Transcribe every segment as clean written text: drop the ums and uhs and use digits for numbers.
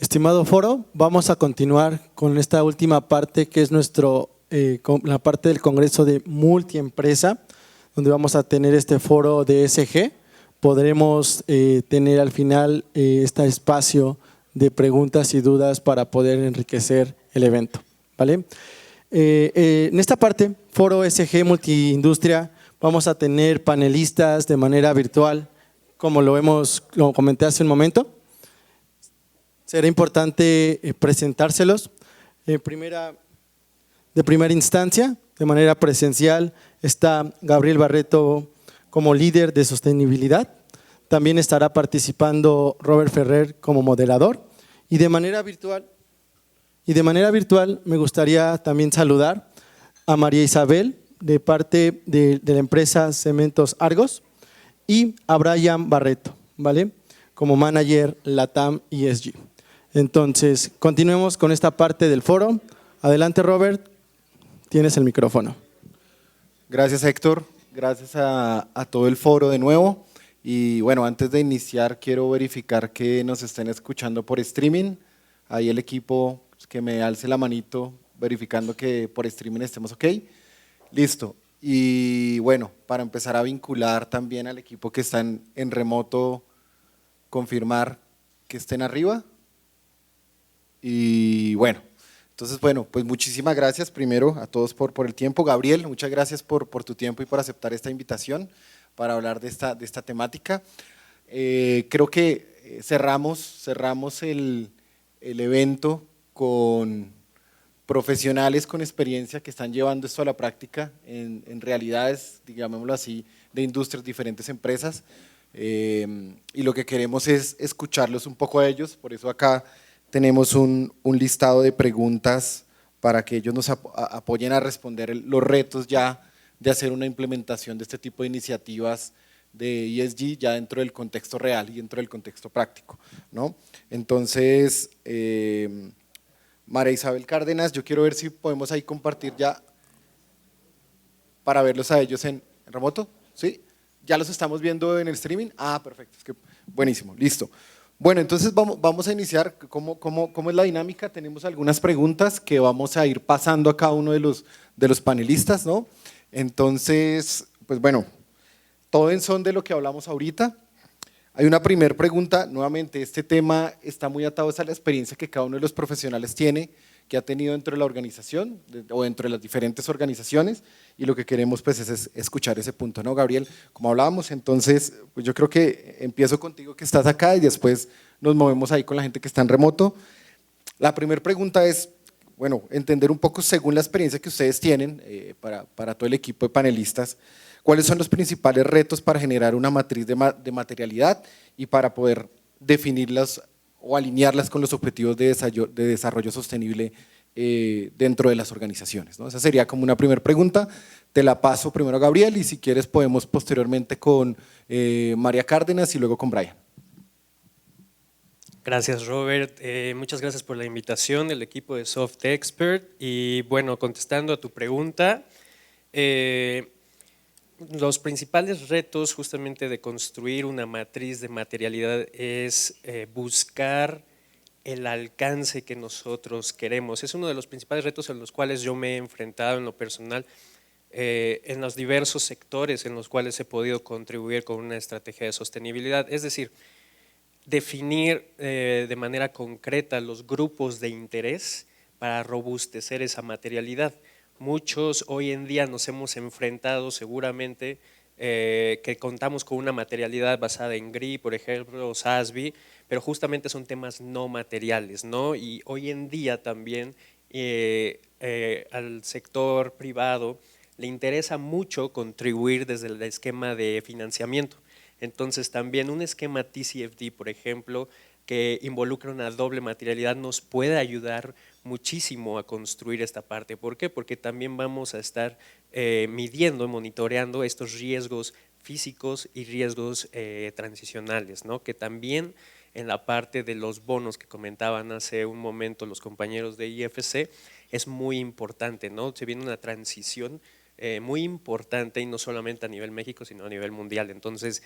Estimado foro, vamos a continuar con esta última parte que es la parte del Congreso de Multiempresa, donde vamos a tener este foro de ESG. Podremos tener al final este espacio de preguntas y dudas para poder enriquecer el evento, ¿vale? En esta parte, foro ESG Multiindustria, vamos a tener panelistas de manera virtual, como lo comenté hace un momento. Será importante presentárselos. De primera instancia, de manera presencial, está Gabriel Barreto como líder de sostenibilidad. También estará participando Robert Ferrer como moderador. Y de manera virtual me gustaría también saludar a María Isabel de parte de la empresa Cementos Argos y a Brian Barreto, ¿vale? Como manager LATAM ESG. Entonces, continuemos con esta parte del foro. Adelante, Robert, tienes el micrófono. Gracias, Héctor. Gracias a todo el foro de nuevo. Y bueno, antes de iniciar, quiero verificar que nos estén escuchando por streaming. Ahí el equipo que me alce la manito verificando que por streaming estemos ok. Listo. Y bueno, para empezar a vincular también al equipo que está en remoto, confirmar que estén arriba. Y bueno, entonces pues muchísimas gracias primero a todos por el tiempo. Gabriel, muchas gracias por tu tiempo y por aceptar esta invitación para hablar de esta temática. Creo que cerramos el evento con profesionales con experiencia que están llevando esto a la práctica en realidades, digámoslo así, de industrias, diferentes empresas, y lo que queremos es escucharlos un poco a ellos, por eso acá tenemos un listado de preguntas para que ellos nos apoyen a responder los retos ya de hacer una implementación de este tipo de iniciativas de ESG ya dentro del contexto real y dentro del contexto práctico, ¿no? Entonces, María Isabel Cárdenas, yo quiero ver si podemos ahí compartir ya para verlos a ellos en remoto, ¿sí? ¿Ya los estamos viendo en el streaming? Ah, perfecto, es que buenísimo, listo. Bueno, entonces vamos a iniciar. ¿Cómo es la dinámica? Tenemos algunas preguntas que vamos a ir pasando a cada uno de los panelistas, ¿no? Entonces, pues bueno, todo en son de lo que hablamos ahorita. Hay una primera pregunta, nuevamente este tema está muy atado a la experiencia que cada uno de los profesionales tiene, que ha tenido dentro de la organización o dentro de las diferentes organizaciones, y lo que queremos pues es escuchar ese punto, ¿no, Gabriel? Como hablábamos, entonces pues yo creo que empiezo contigo que estás acá y después nos movemos ahí con la gente que está en remoto. La primera pregunta es, bueno, entender un poco según la experiencia que ustedes tienen para todo el equipo de panelistas, ¿cuáles son los principales retos para generar una matriz de materialidad y para poder definirlas o alinearlas con los objetivos de desarrollo sostenible dentro de las organizaciones, ¿no? Esa sería como una primera pregunta. Te la paso primero a Gabriel y si quieres podemos posteriormente con María Cárdenas y luego con Brian. Gracias, Robert. Muchas gracias por la invitación del equipo de Soft Expert. Y bueno, contestando a tu pregunta, los principales retos justamente de construir una matriz de materialidad es buscar el alcance que nosotros queremos. Es uno de los principales retos en los cuales yo me he enfrentado en lo personal, en los diversos sectores en los cuales he podido contribuir con una estrategia de sostenibilidad. Es decir, definir de manera concreta los grupos de interés para robustecer esa materialidad. Muchos hoy en día nos hemos enfrentado seguramente que contamos con una materialidad basada en GRI, por ejemplo, o SASB, pero justamente son temas no materiales, ¿no? Y hoy en día también al sector privado le interesa mucho contribuir desde el esquema de financiamiento. Entonces también un esquema TCFD, por ejemplo, que involucra una doble materialidad nos puede ayudar muchísimo a construir esta parte. ¿Por qué? Porque también vamos a estar midiendo, monitoreando estos riesgos físicos y riesgos transicionales, ¿no? Que también en la parte de los bonos que comentaban hace un momento los compañeros de IFC es muy importante, ¿no? Se viene una transición muy importante y no solamente a nivel México, sino a nivel mundial. Entonces,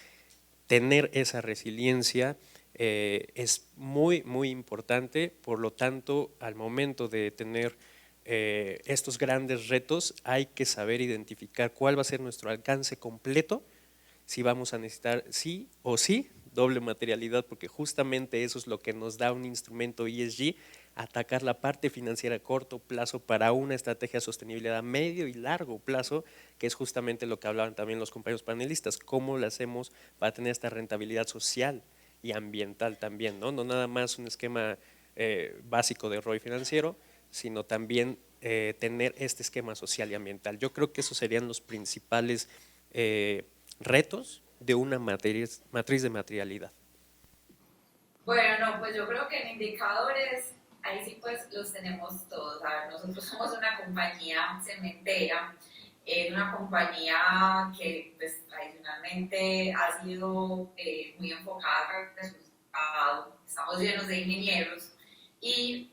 tener esa resiliencia es muy, muy importante. Por lo tanto, al momento de tener estos grandes retos, hay que saber identificar cuál va a ser nuestro alcance completo, si vamos a necesitar sí o sí doble materialidad, porque justamente eso es lo que nos da un instrumento ESG, atacar la parte financiera a corto plazo para una estrategia de sostenibilidad a medio y largo plazo, que es justamente lo que hablaban también los compañeros panelistas, cómo lo hacemos para tener esta rentabilidad social y ambiental también, no nada más un esquema básico de ROI financiero, sino también tener este esquema social y ambiental. Yo creo que esos serían los principales retos de una matriz de materialidad. Bueno, no, pues yo creo que en indicadores, ahí sí pues los tenemos todos. A ver, nosotros somos una compañía cementera, una compañía que pues tradicionalmente ha sido muy enfocada al resultado, estamos llenos de ingenieros y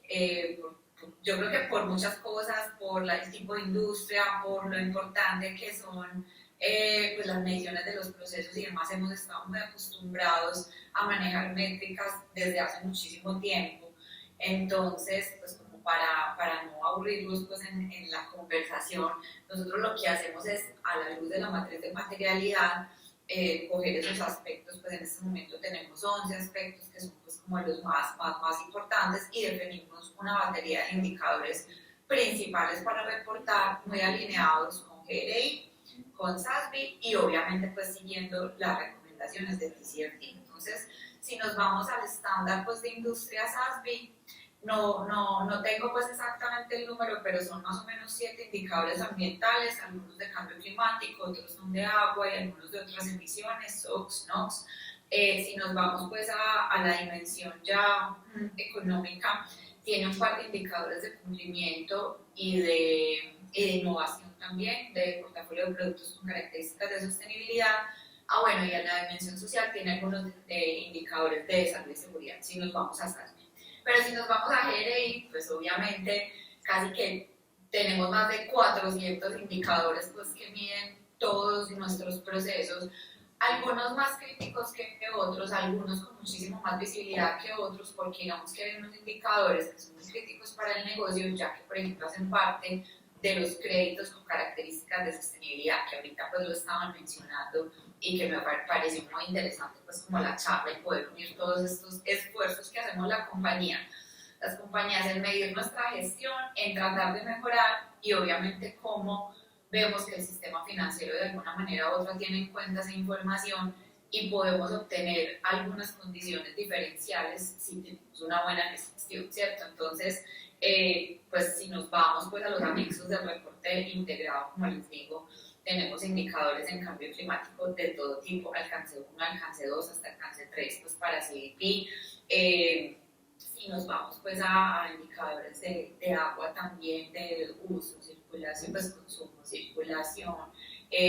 yo creo que por muchas cosas, por el tipo de industria, por lo importante que son pues las mediciones de los procesos y demás, hemos estado muy acostumbrados a manejar métricas desde hace muchísimo tiempo. Entonces, pues como para no aburrirlos pues en la conversación, nosotros lo que hacemos es, a la luz de la matriz de materialidad, coger esos aspectos. Pues en este momento tenemos 11 aspectos que son pues como los más importantes, y definimos una batería de indicadores principales para reportar, muy alineados con GRI, con SASB y obviamente pues siguiendo las recomendaciones de TCFD. Entonces, si nos vamos al estándar pues de industria SASB, no tengo pues exactamente el número, pero son más o menos 7 indicadores ambientales, algunos de cambio climático, otros son de agua y algunos de otras emisiones, SOx, NOx. Si nos vamos pues a la dimensión ya económica, tiene un par de indicadores de cumplimiento y de innovación también, de portafolio de productos con características de sostenibilidad. Bueno, y en la dimensión social tiene algunos indicadores de salud y seguridad, si nos vamos a SASB. Pero si nos vamos a GRI, pues obviamente casi que tenemos más de 400 indicadores pues, que miden todos nuestros procesos, algunos más críticos que otros, algunos con muchísimo más visibilidad que otros, porque digamos que hay unos indicadores que son muy críticos para el negocio, ya que por ejemplo hacen parte de los créditos con características de sostenibilidad, que ahorita pues lo estaban mencionando y que me pareció muy interesante pues como la charla y poder unir todos estos esfuerzos que hacemos las compañías en medir nuestra gestión, en tratar de mejorar, y obviamente cómo vemos que el sistema financiero de alguna manera u otra tiene en cuenta esa información y podemos obtener algunas condiciones diferenciales si tenemos una buena gestión, ¿cierto? Entonces, pues si nos vamos pues a los anexos del reporte integrado, como les digo, tenemos indicadores en cambio climático de todo tipo, alcance 1, alcance 2, hasta alcance 3, pues para CDP. Si nos vamos pues a indicadores de agua también, de uso, circulación, pues consumo, circulación,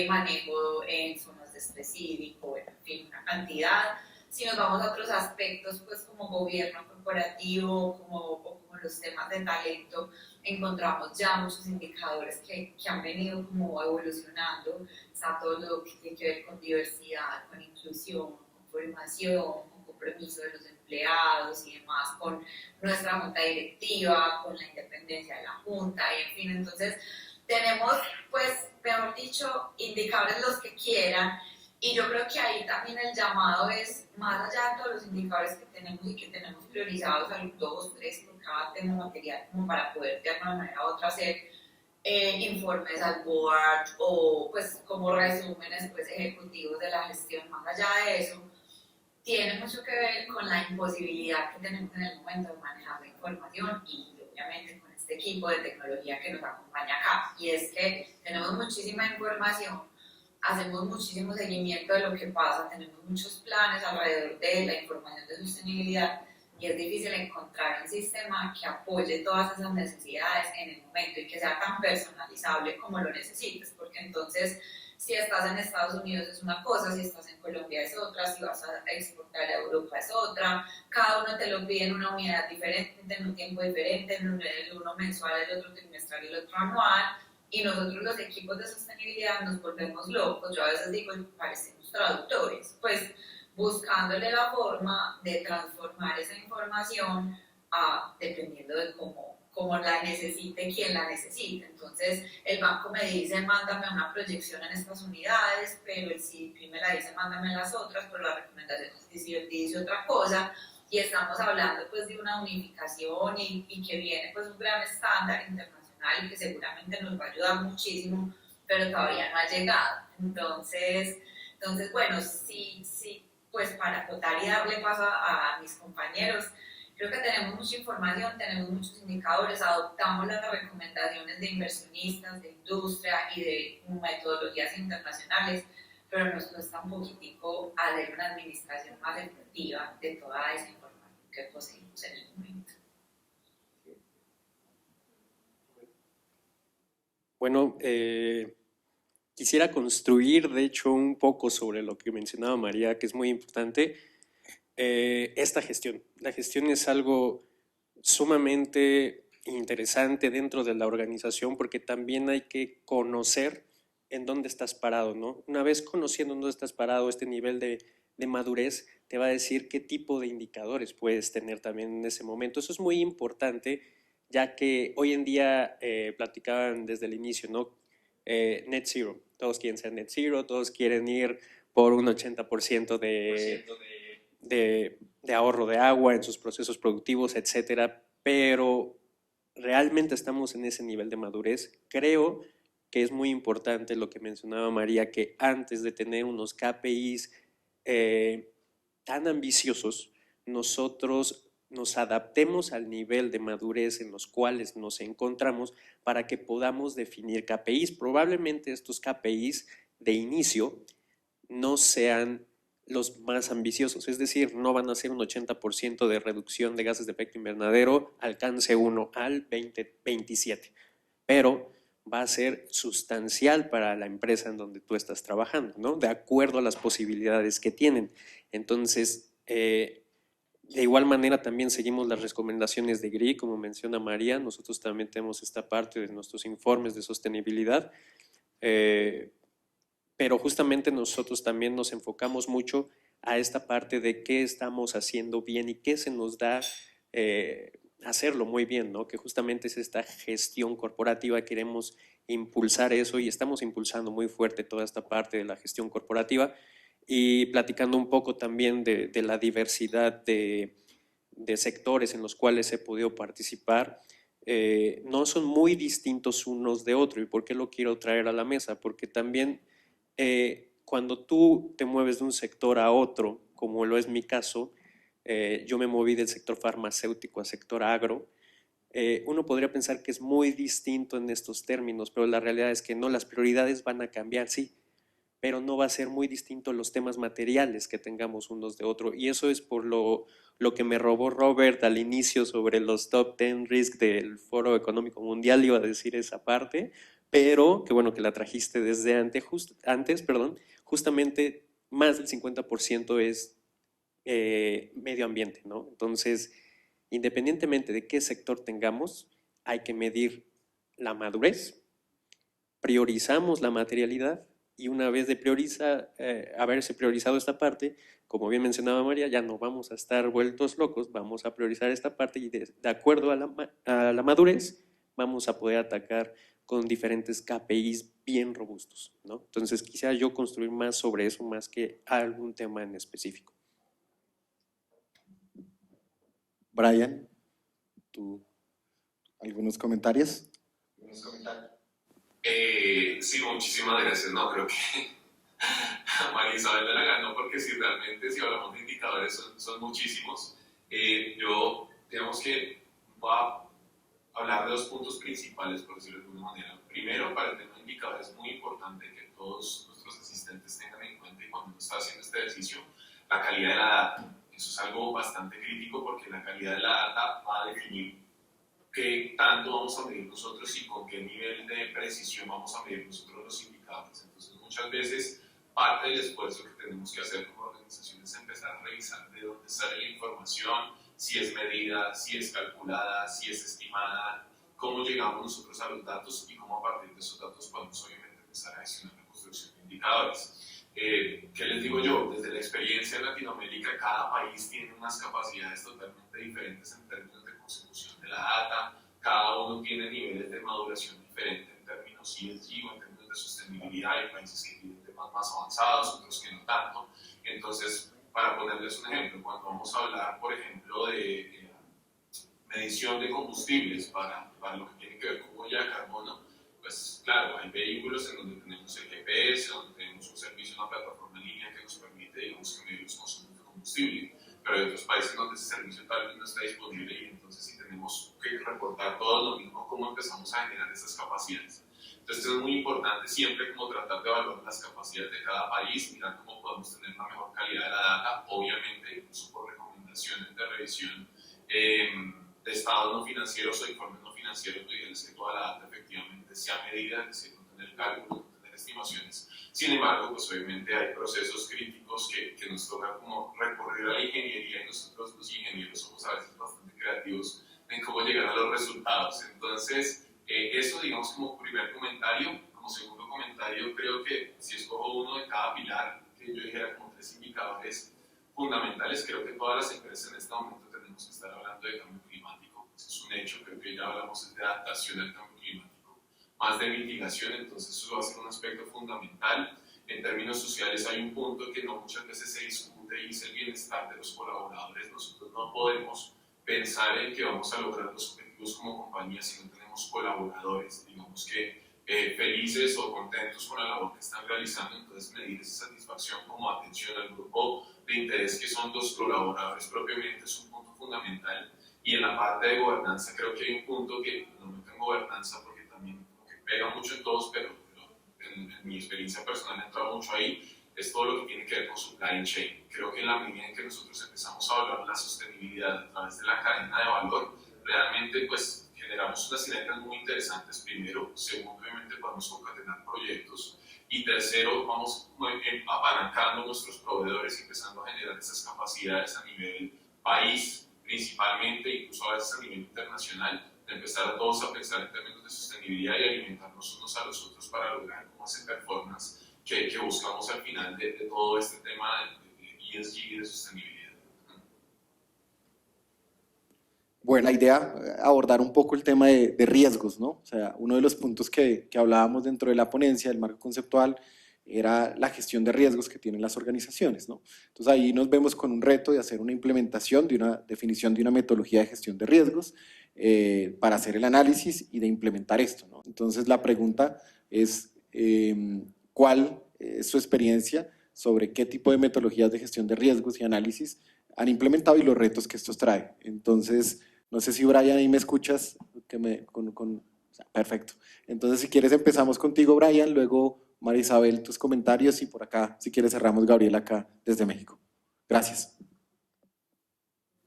manejo en zonas de estrés hídrico, bueno, en fin, una cantidad. Si nos vamos a otros aspectos, pues como gobierno corporativo, como los temas de talento, encontramos ya muchos indicadores que han venido como evolucionando. Está todo lo que tiene que ver con diversidad, con inclusión, con formación, con compromiso de los empleados y demás, con nuestra junta directiva, con la independencia de la junta, y en fin, entonces tenemos, pues, mejor dicho, indicadores los que quieran. Y yo creo que ahí también el llamado es, más allá de todos los indicadores que tenemos y que tenemos priorizados, a los 2, 3 por cada tema material, como para poder de alguna manera u otra hacer informes al board o pues como resúmenes pues, ejecutivos de la gestión. Más allá de eso, tiene mucho que ver con la imposibilidad que tenemos en el momento de manejar la información y obviamente con este equipo de tecnología que nos acompaña acá. Y es que tenemos muchísima información, hacemos muchísimo seguimiento de lo que pasa, tenemos muchos planes alrededor de la información de sostenibilidad, y es difícil encontrar un sistema que apoye todas esas necesidades en el momento y que sea tan personalizable como lo necesites, porque entonces si estás en Estados Unidos es una cosa, si estás en Colombia es otra, si vas a exportar a Europa es otra, cada uno te lo pide en una unidad diferente, en un tiempo diferente, el uno mensual, el otro trimestral y el otro anual. Y nosotros los equipos de sostenibilidad nos volvemos locos. Yo a veces digo, parecemos traductores, pues buscándole la forma de transformar esa información dependiendo de cómo la necesite quien la necesite. Entonces, el banco me dice, mándame una proyección en estas unidades, pero el CIPI me la dice, mándame en las otras, pero la recomendación dice otra cosa, y estamos hablando pues de una unificación y que viene pues un gran estándar internacional y que seguramente nos va a ayudar muchísimo, pero todavía no ha llegado. Entonces bueno, sí, pues para acotar y darle paso a mis compañeros, creo que tenemos mucha información, tenemos muchos indicadores, adoptamos las recomendaciones de inversionistas, de industria y de metodologías internacionales, pero nos cuesta un poquitico hacer una administración más efectiva de toda esa información que poseemos en el momento. Bueno, quisiera construir, de hecho, un poco sobre lo que mencionaba María, que es muy importante, esta gestión. La gestión es algo sumamente interesante dentro de la organización porque también hay que conocer en dónde estás parado, ¿no? Una vez conociendo en dónde estás parado, este nivel de madurez te va a decir qué tipo de indicadores puedes tener también en ese momento. Eso es muy importante, ya que hoy en día platicaban desde el inicio, ¿no? Net zero, todos quieren ser net zero, todos quieren ir por un 80% de ahorro de agua en sus procesos productivos, etcétera, pero realmente estamos en ese nivel de madurez. Creo que es muy importante lo que mencionaba María, que antes de tener unos KPIs tan ambiciosos, nosotros nos adaptemos al nivel de madurez en los cuales nos encontramos para que podamos definir KPIs. Probablemente estos KPIs de inicio no sean los más ambiciosos, es decir, no van a ser un 80% de reducción de gases de efecto invernadero, alcance 1 al 2027, pero va a ser sustancial para la empresa en donde tú estás trabajando, ¿no? De acuerdo a las posibilidades que tienen. Entonces, de igual manera también seguimos las recomendaciones de GRI, como menciona María, nosotros también tenemos esta parte de nuestros informes de sostenibilidad, pero justamente nosotros también nos enfocamos mucho a esta parte de qué estamos haciendo bien y qué se nos da hacerlo muy bien, ¿no? Que justamente es esta gestión corporativa, queremos impulsar eso y estamos impulsando muy fuerte toda esta parte de la gestión corporativa y platicando un poco también de la diversidad de sectores en los cuales he podido participar. No son muy distintos unos de otros. ¿Y por qué lo quiero traer a la mesa? Porque también cuando tú te mueves de un sector a otro, como lo es mi caso, yo me moví del sector farmacéutico al sector agro, uno podría pensar que es muy distinto en estos términos, pero la realidad es que no, las prioridades van a cambiar, sí, pero no va a ser muy distinto los temas materiales que tengamos unos de otro. Y eso es por lo que me robó Robert al inicio sobre los top 10 risk del Foro Económico Mundial, iba a decir esa parte, pero qué bueno que la trajiste desde antes, perdón, justamente más del 50% es medio ambiente, ¿no? Entonces, independientemente de qué sector tengamos, hay que medir la madurez, priorizamos la materialidad y una vez de haberse priorizado esta parte, como bien mencionaba María, ya no vamos a estar vueltos locos, vamos a priorizar esta parte y de acuerdo a la madurez vamos a poder atacar con diferentes KPIs bien robustos, ¿no? Entonces quisiera yo construir más sobre eso más que algún tema en específico. Brian, ¿tú algunos comentarios? Sí, muchísimas gracias. No, creo que María Isabel me la ganó porque si realmente, si hablamos de indicadores, son muchísimos. Yo, digamos que voy a hablar de dos puntos principales, por decirlo de alguna manera. Primero, para el tema de indicadores es muy importante que todos nuestros asistentes tengan en cuenta y cuando uno está haciendo este ejercicio, la calidad de la data. Eso es algo bastante crítico porque la calidad de la data va a definir qué tanto vamos a medir nosotros y con qué nivel de precisión vamos a medir nosotros los indicadores. Entonces, muchas veces, parte del esfuerzo que tenemos que hacer como organización es empezar a revisar de dónde sale la información, si es medida, si es calculada, si es estimada, cómo llegamos nosotros a los datos y cómo a partir de esos datos podemos obviamente empezar a gestionar la construcción de indicadores. ¿Qué les digo yo? Desde la experiencia en Latinoamérica, cada país tiene unas capacidades totalmente diferentes en términos de consecución de la data, cada uno tiene niveles de maduración diferentes en términos ESG o en términos de sostenibilidad. Hay países que tienen temas más avanzados, otros que no tanto. Entonces, para ponerles un ejemplo, cuando vamos a hablar, por ejemplo, de medición de combustibles para lo que tiene que ver con huella de carbono, pues claro, hay vehículos en donde tenemos el GPS, donde tenemos un servicio, una plataforma en línea que nos permite, digamos, que medir los consumos de combustible, pero hay otros países donde ese servicio tal vez no está disponible y entonces si tenemos que reportar todo lo mismo, cómo empezamos a generar esas capacidades. Entonces es muy importante siempre como tratar de evaluar las capacidades de cada país, mirar cómo podemos tener una mejor calidad de la data, obviamente incluso por recomendaciones de revisión de estados no financieros o informes no financieros, lo ideal es que toda la data efectivamente sea medida, es decir, no tener cálculos, no tener estimaciones. Sin embargo, pues obviamente hay procesos críticos que nos toca como recurrir a la ingeniería y nosotros los ingenieros somos a veces bastante creativos en cómo llegar a los resultados. Entonces, eso digamos como primer comentario. Como segundo comentario, creo que si escojo uno de cada pilar, que yo dijera como 3 indicadores fundamentales, creo que todas las empresas en este momento tenemos que estar hablando de cambio climático. Eso es un hecho, creo que ya hablamos de adaptación al cambio climático, más de mitigación, entonces eso va a ser un aspecto fundamental. En términos sociales hay un punto que no muchas veces se discute y es el bienestar de los colaboradores. Nosotros no podemos pensar en que vamos a lograr los objetivos como compañía si no tenemos colaboradores, digamos que felices o contentos con la labor que están realizando, entonces medir esa satisfacción como atención al grupo de interés que son los colaboradores propiamente es un punto fundamental. Y en la parte de gobernanza creo que hay un punto que no meto en gobernanza porque también como que pega mucho en todos, pero en mi experiencia personal he entrado mucho ahí, es todo lo que tiene que ver con supply chain. Creo que en la medida en que nosotros empezamos a hablar de la sostenibilidad a través de la cadena de valor, realmente pues generamos unas sinergias muy interesantes primero, segundo obviamente podemos concatenar proyectos y tercero vamos apalancando nuestros proveedores y empezando a generar esas capacidades a nivel país principalmente, incluso a veces a nivel internacional, de empezar a todos a pensar en términos de sostenibilidad y alimentarnos unos a los otros para lograr como ese performance que buscamos al final de todo este tema de ESG y de sostenibilidad. Buena idea abordar un poco el tema de riesgos, ¿no? O sea, uno de los puntos que hablábamos dentro de la ponencia, del marco conceptual, era la gestión de riesgos que tienen las organizaciones, ¿no? Entonces ahí nos vemos con un reto de hacer una implementación de una definición de una metodología de gestión de riesgos para hacer el análisis y de implementar esto, ¿no? Entonces la pregunta es, ¿cuál es su experiencia sobre qué tipo de metodologías de gestión de riesgos y análisis han implementado y los retos que estos trae? Entonces, no sé si Brian ahí me escuchas, o sea, perfecto. Entonces, si quieres empezamos contigo, Brian, luego María Isabel, tus comentarios y por acá, si quieres cerramos Gabriel acá desde México. Gracias.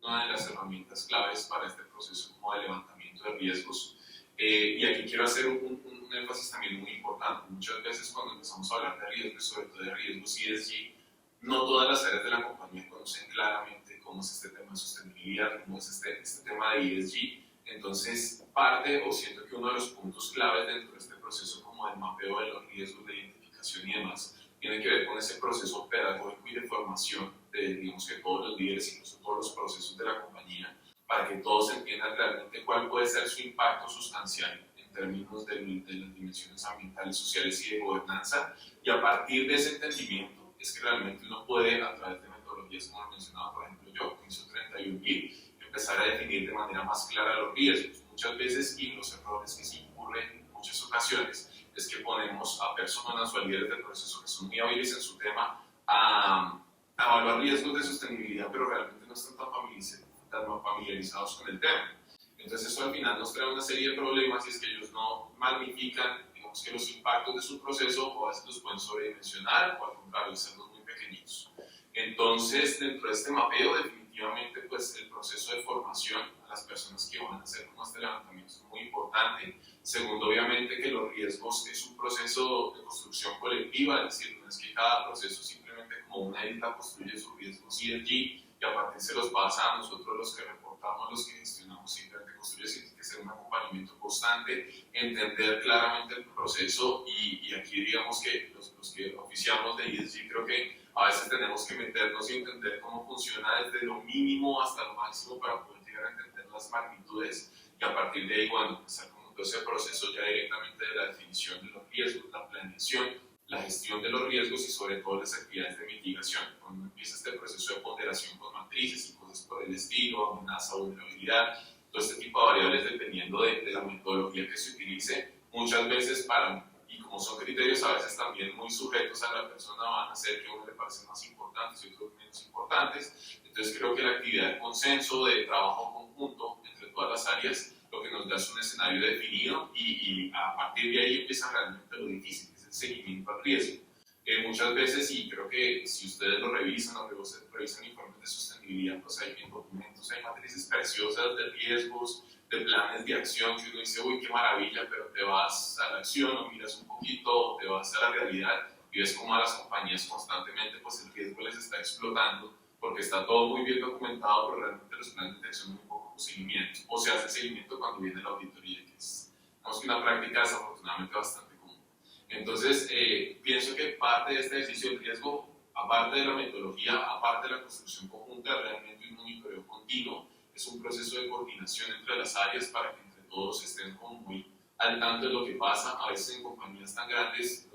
Una de las herramientas claves para este proceso como de levantamiento de riesgos. Y aquí quiero hacer un énfasis también muy importante. Muchas veces cuando empezamos a hablar de riesgos, sobre todo de riesgos ESG, no todas las áreas de la compañía conocen claramente cómo es este tema de sostenibilidad, cómo es este tema de ESG. Entonces, parte o siento que uno de los puntos claves dentro de este proceso como de mapeo de los riesgos, de identificación y demás, tiene que ver con ese proceso pedagógico y de formación de, digamos que todos los líderes, incluso todos los procesos de la compañía, para que todos entiendan realmente cuál puede ser su impacto sustancial en términos de las dimensiones ambientales, sociales y de gobernanza. Y a partir de ese entendimiento, es que realmente uno puede, a través de metodologías como lo mencionaba, por ejemplo, yo, que hizo 31.000, empezar a definir de manera más clara los riesgos. Muchas veces, y los errores que se incurren en muchas ocasiones, es que ponemos a personas o a líderes del proceso que son muy hábiles en su tema a evaluar riesgos de sostenibilidad, pero realmente no están tan familiarizados con el tema. Entonces eso al final nos trae una serie de problemas y es que ellos no magnifican, digamos que los impactos de su proceso o a veces los pueden sobredimensionar o al contrario, hacerlos muy pequeñitos. Entonces dentro de este mapeo definitivamente pues el proceso de formación a las personas que van a hacer como este levantamiento es muy importante. Segundo, obviamente que los riesgos es un proceso de construcción colectiva, es decir, no es que cada proceso simplemente como una isla construye sus riesgos ESG y a partir se los pasa a nosotros los que reportamos, los que gestionamos, simplemente construye, tiene que ser un acompañamiento constante, entender claramente el proceso y aquí digamos que los que oficiamos de ESG creo tenemos que meternos y entender cómo funciona desde lo mínimo hasta lo máximo para poder llegar a entender las magnitudes y a partir de ahí, bueno, empezar con todo ese proceso ya directamente de la definición de los riesgos, la planeación, la gestión de los riesgos y sobre todo las actividades de mitigación. Cuando empieza este proceso de ponderación con matrices y cosas por el estilo, amenaza, vulnerabilidad, todo este tipo de variables dependiendo de la metodología que se utilice, muchas veces y como son criterios a veces también muy sujetos a la persona, van a hacer que a uno le parecen más importantes y otros menos importantes. Entonces creo que la actividad de consenso, de trabajo conjunto entre todas las áreas, lo que nos da es un escenario definido y a partir de ahí empieza realmente lo difícil, que es el seguimiento al riesgo. Muchas veces, y creo que si ustedes lo revisan o revisan informes de sostenibilidad, pues hay documentos, hay matrices preciosas de riesgos, de planes de acción que uno dice, uy, qué maravilla, pero te vas a la acción o miras un poquito o te vas a la realidad y ves cómo a las compañías constantemente pues el riesgo les está explotando porque está todo muy bien documentado, pero realmente los planes de acción muy poco seguimiento, o se hace seguimiento cuando viene la auditoría, que es una práctica desafortunadamente bastante común. Entonces, pienso que parte de este ejercicio del riesgo, aparte de la metodología, aparte de la construcción conjunta, realmente un monitoreo continuo, es un proceso de coordinación entre las áreas para que entre todos estén como muy al tanto de lo que pasa. A veces en compañías tan grandes,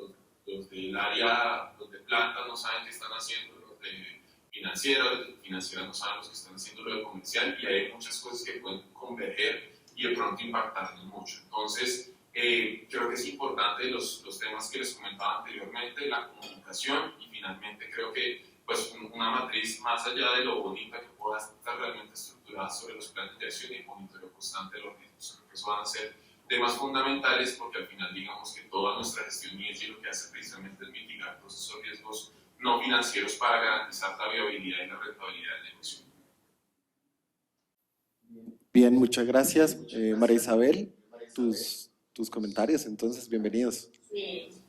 los del área, los de planta no saben qué están haciendo, los de financieras no saben los que están haciendo lo de comercial y hay muchas cosas que pueden converger y de pronto impactarnos mucho. Entonces, creo que es importante los temas que les comentaba anteriormente, la comunicación y finalmente creo que pues una matriz más allá de lo bonita que pueda estar realmente estructurada sobre los planes de acción y el monitoreo constante de los riesgos. Creo que eso van a ser temas fundamentales porque al final digamos que toda nuestra gestión ESG lo que hace precisamente es mitigar todos esos riesgos no financieros para garantizar la viabilidad y la rentabilidad del negocio. Bien, muchas gracias. María Isabel, tus comentarios, entonces, bienvenidos. Sí,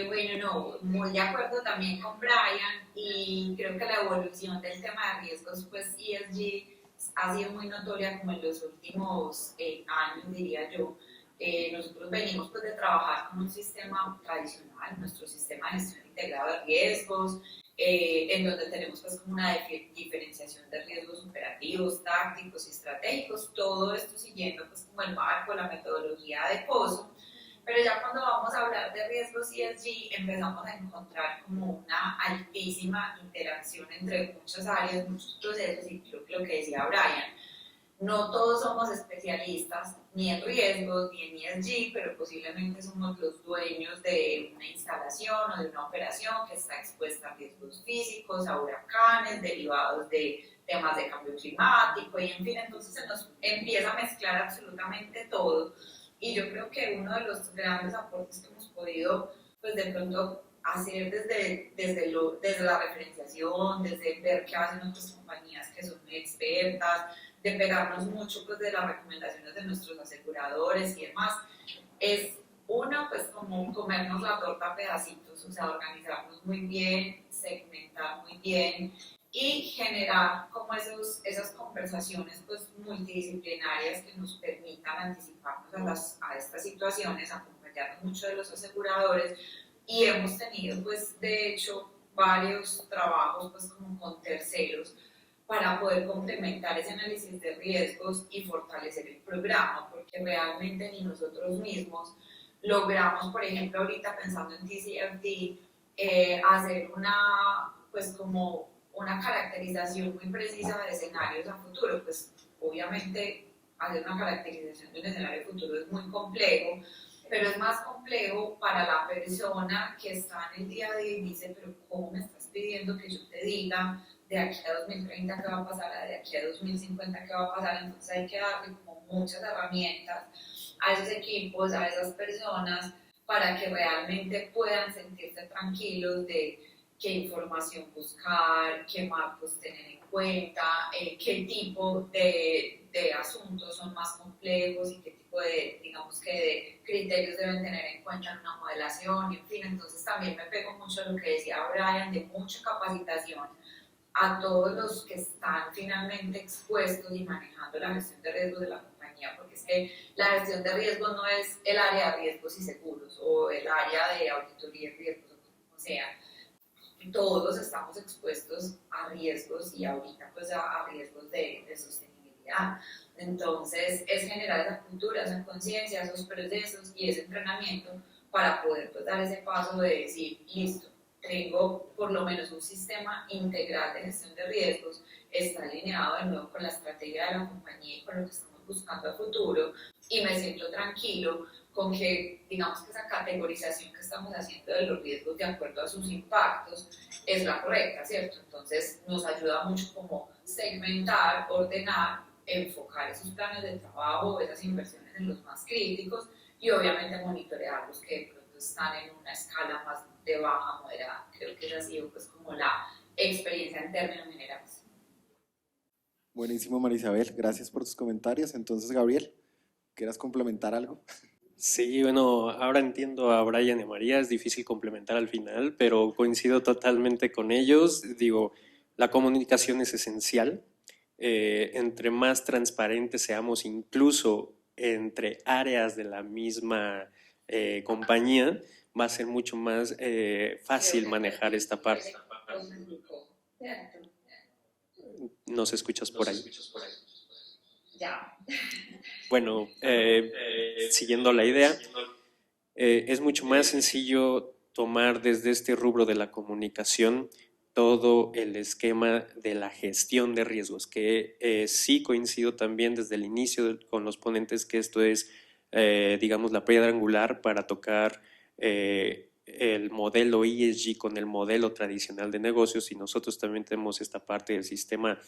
bueno, no, muy de acuerdo también con Brian y creo que la evolución del tema de riesgos, pues ESG ha sido muy notoria como en los últimos años, diría yo. Nosotros venimos pues de trabajar con un sistema tradicional, nuestro sistema de gestión integrado de riesgos, en donde tenemos pues como una diferenciación de riesgos operativos, tácticos y estratégicos, todo esto siguiendo pues como el marco, la metodología de COSO. Pero ya cuando vamos a hablar de riesgos ESG empezamos a encontrar como una altísima interacción entre muchas áreas, muchos procesos y creo que lo que decía Brian, no todos somos especialistas ni en riesgos ni en ESG, pero posiblemente somos los dueños de una instalación o de una operación que está expuesta a riesgos físicos, a huracanes, derivados de temas de cambio climático y en fin, entonces se nos empieza a mezclar absolutamente todo. Y yo creo que uno de los grandes aportes que hemos podido, pues de pronto, hacer desde la referenciación, desde ver qué hacen otras compañías que son muy expertas, de pegarnos mucho pues, de las recomendaciones de nuestros aseguradores y demás, es uno, pues como comernos la torta a pedacitos, o sea, organizarnos muy bien, segmentar muy bien y generar como esas conversaciones pues, multidisciplinarias que nos permitan anticiparnos a estas situaciones, acompañarnos mucho de los aseguradores y hemos tenido pues de hecho varios trabajos pues como con terceros para poder complementar ese análisis de riesgos y fortalecer el programa, porque realmente ni nosotros mismos logramos, por ejemplo, ahorita pensando en TCFD, hacer pues como una caracterización muy precisa de escenarios a futuro, pues obviamente hacer una caracterización de un escenario futuro es muy complejo, pero es más complejo para la persona que está en el día a día y dice, pero ¿cómo me estás pidiendo que yo te diga de aquí a 2030 qué va a pasar, de aquí a 2050 qué va a pasar? Entonces hay que darle como muchas herramientas a esos equipos, a esas personas, para que realmente puedan sentirse tranquilos de qué información buscar, qué marcos tener en cuenta, qué tipo de asuntos son más complejos y qué tipo digamos que de criterios deben tener en cuenta en una modelación, y en fin, entonces también me pego mucho a lo que decía Brian, de mucha capacitación a todos los que están finalmente expuestos y manejando la gestión de riesgos de la compañía, porque es que la gestión de riesgos no es el área de riesgos y seguros o el área de auditoría y riesgos, o sea, todos estamos expuestos a riesgos y ahorita pues a riesgos de sostenibilidad. Entonces es generar esa cultura, esa conciencia, esos procesos y ese entrenamiento para poder pues, dar ese paso de decir, listo, tengo por lo menos un sistema integral de gestión de riesgos, está alineado de nuevo con la estrategia de la compañía y con lo que estamos buscando a futuro y me siento tranquilo con que, digamos que esa categorización que estamos haciendo de los riesgos de acuerdo a sus impactos es la correcta, ¿cierto? Entonces nos ayuda mucho como segmentar, ordenar, enfocar esos planes de trabajo, esas inversiones en los más críticos y obviamente monitorear los que de pronto están en una escala más de baja, moderada. Creo que esa ha sido pues como la experiencia en términos generales. Buenísimo, Marisabel, gracias por tus comentarios. Entonces, Gabriel, ¿quieras complementar algo? Sí, bueno, ahora entiendo a Brian y a María, es difícil complementar al final, pero coincido totalmente con ellos. Digo, la comunicación es esencial. Entre más transparentes seamos, incluso entre áreas de la misma compañía, va a ser mucho más fácil manejar esta parte. ¿Nos escuchas por ahí? Ya. Bueno, siguiendo la idea, es mucho más sencillo tomar desde este rubro de la comunicación todo el esquema de la gestión de riesgos, que sí coincido también desde el inicio con los ponentes que esto es, digamos, la piedra angular para tocar el modelo ESG con el modelo tradicional de negocios, y nosotros también tenemos esta parte del sistema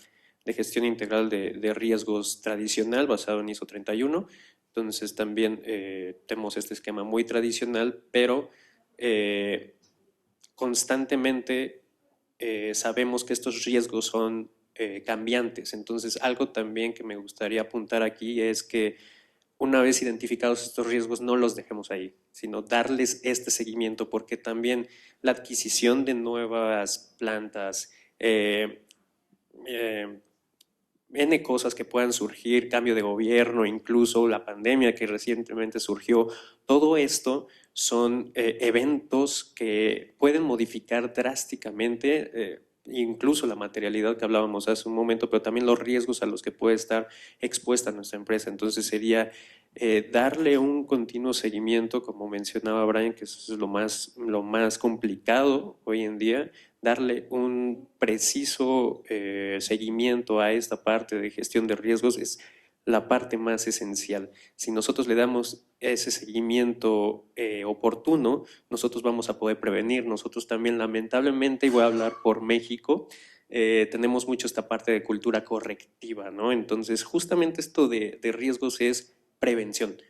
de gestión integral de riesgos tradicional basado en ISO 31. Entonces también tenemos este esquema muy tradicional, pero constantemente sabemos que estos riesgos son cambiantes. Entonces algo también que me gustaría apuntar aquí es que una vez identificados estos riesgos no los dejemos ahí, sino darles este seguimiento, porque también la adquisición de nuevas plantas, N cosas que puedan surgir, cambio de gobierno, incluso la pandemia que recientemente surgió, todo esto son eventos que pueden modificar drásticamente incluso la materialidad que hablábamos hace un momento, pero también los riesgos a los que puede estar expuesta nuestra empresa. Entonces sería darle un continuo seguimiento, como mencionaba Brian, que eso es lo más complicado hoy en día, darle un preciso seguimiento a esta parte de gestión de riesgos es la parte más esencial. Si nosotros le damos ese seguimiento oportuno, nosotros vamos a poder prevenir. Nosotros también, lamentablemente, y voy a hablar por México, tenemos mucho esta parte de cultura correctiva, ¿no? Entonces, justamente esto de riesgos es prevención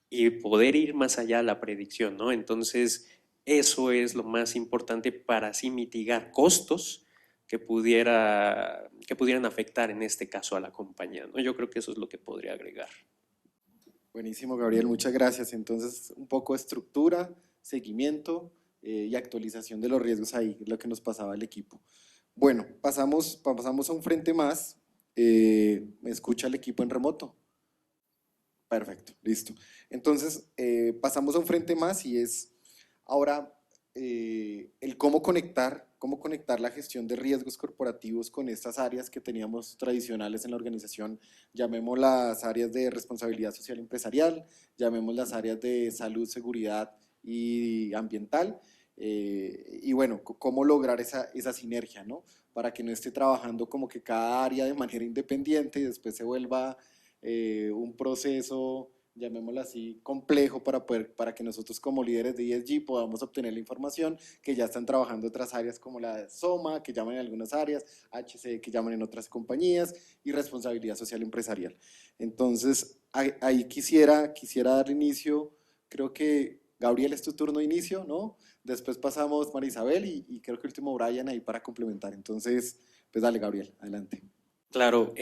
y poder ir más allá a la predicción, ¿no? Entonces, eso es lo más importante para así mitigar costos que pudieran afectar en este caso a la compañía, ¿no? Yo creo que eso es lo que podría agregar. Buenísimo, Gabriel, muchas gracias. Entonces, un poco de estructura, seguimiento y actualización de los riesgos ahí, es lo que nos pasaba al equipo. Bueno, pasamos a un frente más. ¿Me escucha el equipo en remoto? Perfecto, listo. Entonces, pasamos a un frente más y es ahora el cómo conectar la gestión de riesgos corporativos con estas áreas que teníamos tradicionales en la organización, llamemos las áreas de responsabilidad social empresarial, llamemos las áreas de salud, seguridad y ambiental, y bueno, cómo lograr esa sinergia, ¿no? Para que no esté trabajando como que cada área de manera independiente y después se vuelva un proceso, llamémoslo así, complejo para que nosotros como líderes de ESG podamos obtener la información que ya están trabajando otras áreas como la SOMA, que llaman en algunas áreas, HC, que llaman en otras compañías, y responsabilidad social empresarial. Entonces, ahí quisiera dar inicio, creo que Gabriel es tu turno de inicio, ¿no? Después pasamos Marisabel y creo que último Brian ahí para complementar. Entonces, pues dale, Gabriel, adelante. Claro,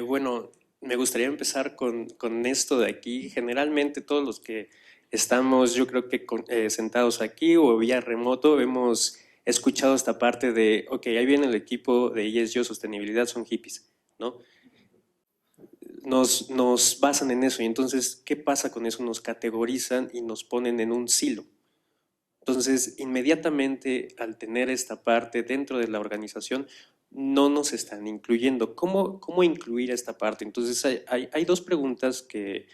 bueno, me gustaría empezar con esto de aquí. Generalmente todos los que estamos, yo creo que sentados aquí o vía remoto, hemos escuchado esta parte de, ok, ahí viene el equipo de ESG o sostenibilidad, son hippies, ¿no? Nos basan en eso y entonces, ¿qué pasa con eso? Nos categorizan y nos ponen en un silo. Entonces, inmediatamente al tener esta parte dentro de la organización, no nos están incluyendo. ¿Cómo incluir esta parte? Entonces, hay dos preguntas que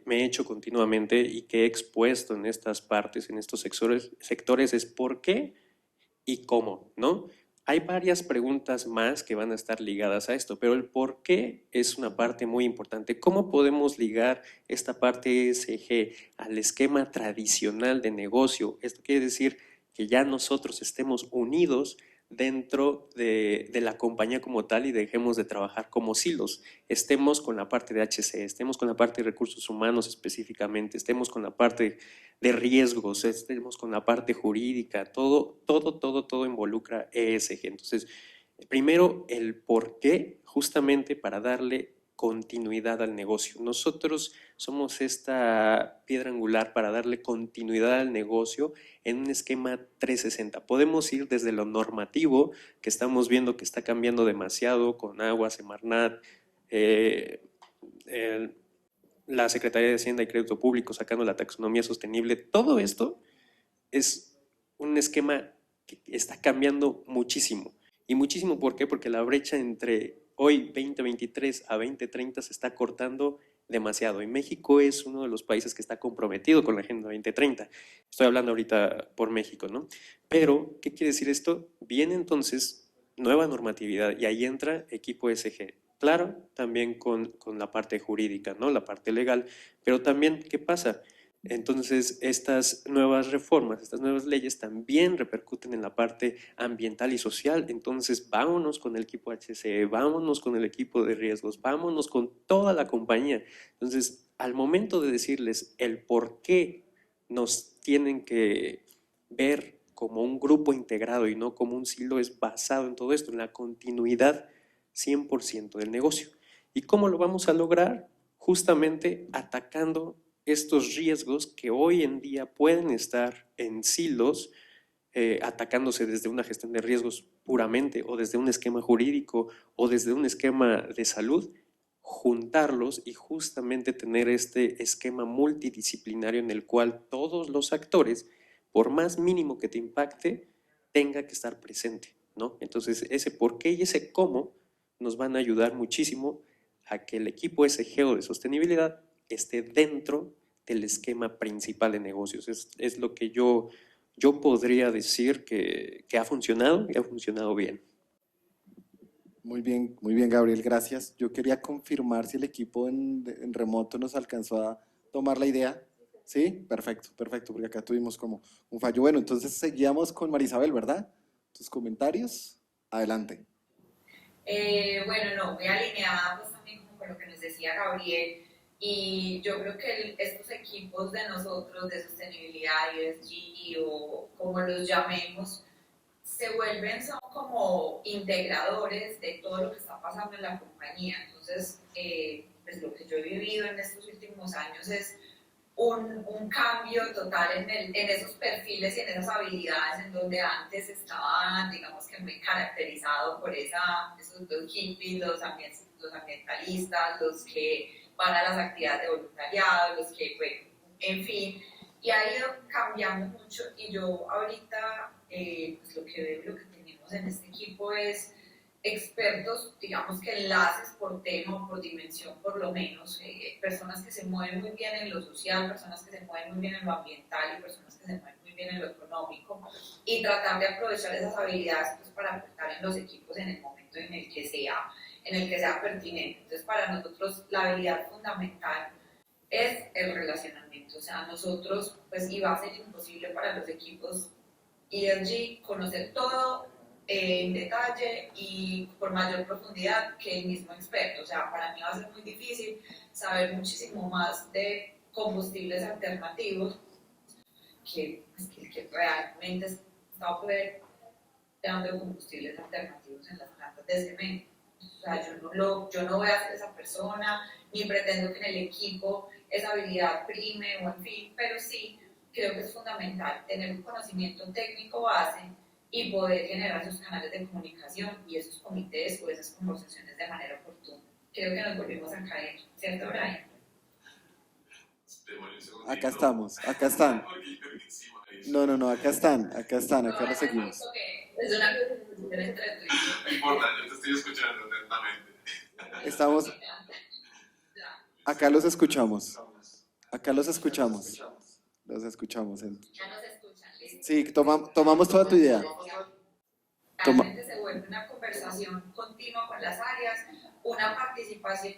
me he hecho continuamente y que he expuesto en estas partes, en estos sectores es ¿por qué y cómo? ¿No? Hay varias preguntas más que van a estar ligadas a esto, pero el por qué es una parte muy importante. ¿Cómo podemos ligar esta parte ESG al esquema tradicional de negocio? Esto quiere decir que ya nosotros estemos unidos dentro de la compañía como tal y dejemos de trabajar como silos. Estemos con la parte de HC, estemos con la parte de recursos humanos específicamente, estemos con la parte de riesgos, estemos con la parte jurídica, todo involucra ESG. Entonces, primero el por qué, justamente para darle continuidad al negocio. Nosotros somos esta piedra angular para darle continuidad al negocio en un esquema 360. Podemos ir desde lo normativo, que estamos viendo que está cambiando demasiado con Agua, Semarnat, la Secretaría de Hacienda y Crédito Público sacando la taxonomía sostenible. Todo esto es un esquema que está cambiando muchísimo. Y muchísimo, ¿por qué? Porque la brecha entre hoy 2023 a 2030 se está cortando demasiado. Y México es uno de los países que está comprometido con la Agenda 2030. Estoy hablando ahorita por México, ¿no? Pero, ¿qué quiere decir esto? Viene entonces nueva normatividad y ahí entra equipo ESG. Claro, también con la parte jurídica, ¿no? La parte legal, pero también, ¿qué pasa? Entonces, estas nuevas reformas, estas nuevas leyes también repercuten en la parte ambiental y social. Entonces, vámonos con el equipo HCE, vámonos con el equipo de riesgos, vámonos con toda la compañía. Entonces, al momento de decirles el por qué nos tienen que ver como un grupo integrado y no como un silo, es basado en todo esto, en la continuidad 100% del negocio. ¿Y cómo lo vamos a lograr? Justamente atacando estos riesgos que hoy en día pueden estar en silos, atacándose desde una gestión de riesgos puramente o desde un esquema jurídico o desde un esquema de salud, juntarlos y justamente tener este esquema multidisciplinario en el cual todos los actores, por más mínimo que te impacte, tenga que estar presente, ¿no? Entonces, ese por qué y ese cómo nos van a ayudar muchísimo a que el equipo ESG o de sostenibilidad esté dentro del esquema principal de negocios. Es lo que yo podría decir que ha funcionado y ha funcionado bien. Muy bien, Gabriel, gracias. Yo quería confirmar si el equipo en remoto nos alcanzó a tomar la idea. ¿Sí? Perfecto, porque acá tuvimos como un fallo. Bueno, entonces seguíamos con Marisabel, ¿verdad? Tus comentarios, adelante. Bueno, no, muy alineada pues también como con lo que nos decía Gabriel, y yo creo que estos equipos de nosotros de sostenibilidad, ESG o como los llamemos, se vuelven, son como integradores de todo lo que está pasando en la compañía. Entonces, pues lo que yo he vivido en estos últimos años es un cambio total en esos perfiles y en esas habilidades en donde antes estaban, digamos que muy caracterizados por esos dos hippies, los ambientalistas, los que van a las actividades de voluntariado, los que, bueno, en fin, y ha ido cambiando mucho. Y yo ahorita, pues lo que veo, lo que tenemos en este equipo es expertos, digamos que enlaces por tema o por dimensión por lo menos, personas que se mueven muy bien en lo social, personas que se mueven muy bien en lo ambiental y personas que se mueven muy bien en lo económico, y tratar de aprovechar esas habilidades pues, para aportar en los equipos en el momento en el que sea pertinente. Entonces para nosotros la habilidad fundamental es el relacionamiento, o sea, nosotros pues iba a ser imposible para los equipos ESG conocer todo en detalle y por mayor profundidad que el mismo experto. O sea, para mí va a ser muy difícil saber muchísimo más de combustibles alternativos que realmente está operando combustibles alternativos en las plantas de cemento. O sea, yo no voy a ser esa persona, ni pretendo que en el equipo esa habilidad prime o en fin, pero sí creo que es fundamental tener un conocimiento técnico base y poder generar esos canales de comunicación y esos comités o esas conversaciones de manera oportuna. Creo que nos volvimos a caer, ¿cierto, Brian? Acá estamos, acá están. No, acá están, acá lo seguimos. Es una conversación entre tú y yo. No importa, yo te estoy escuchando atentamente. Estamos, acá los escuchamos. Acá los escuchamos. Los escuchamos. Ya nos escuchan, listo. Sí, tomamos toda tu idea. Realmente se vuelve una conversación continua con las áreas, una participación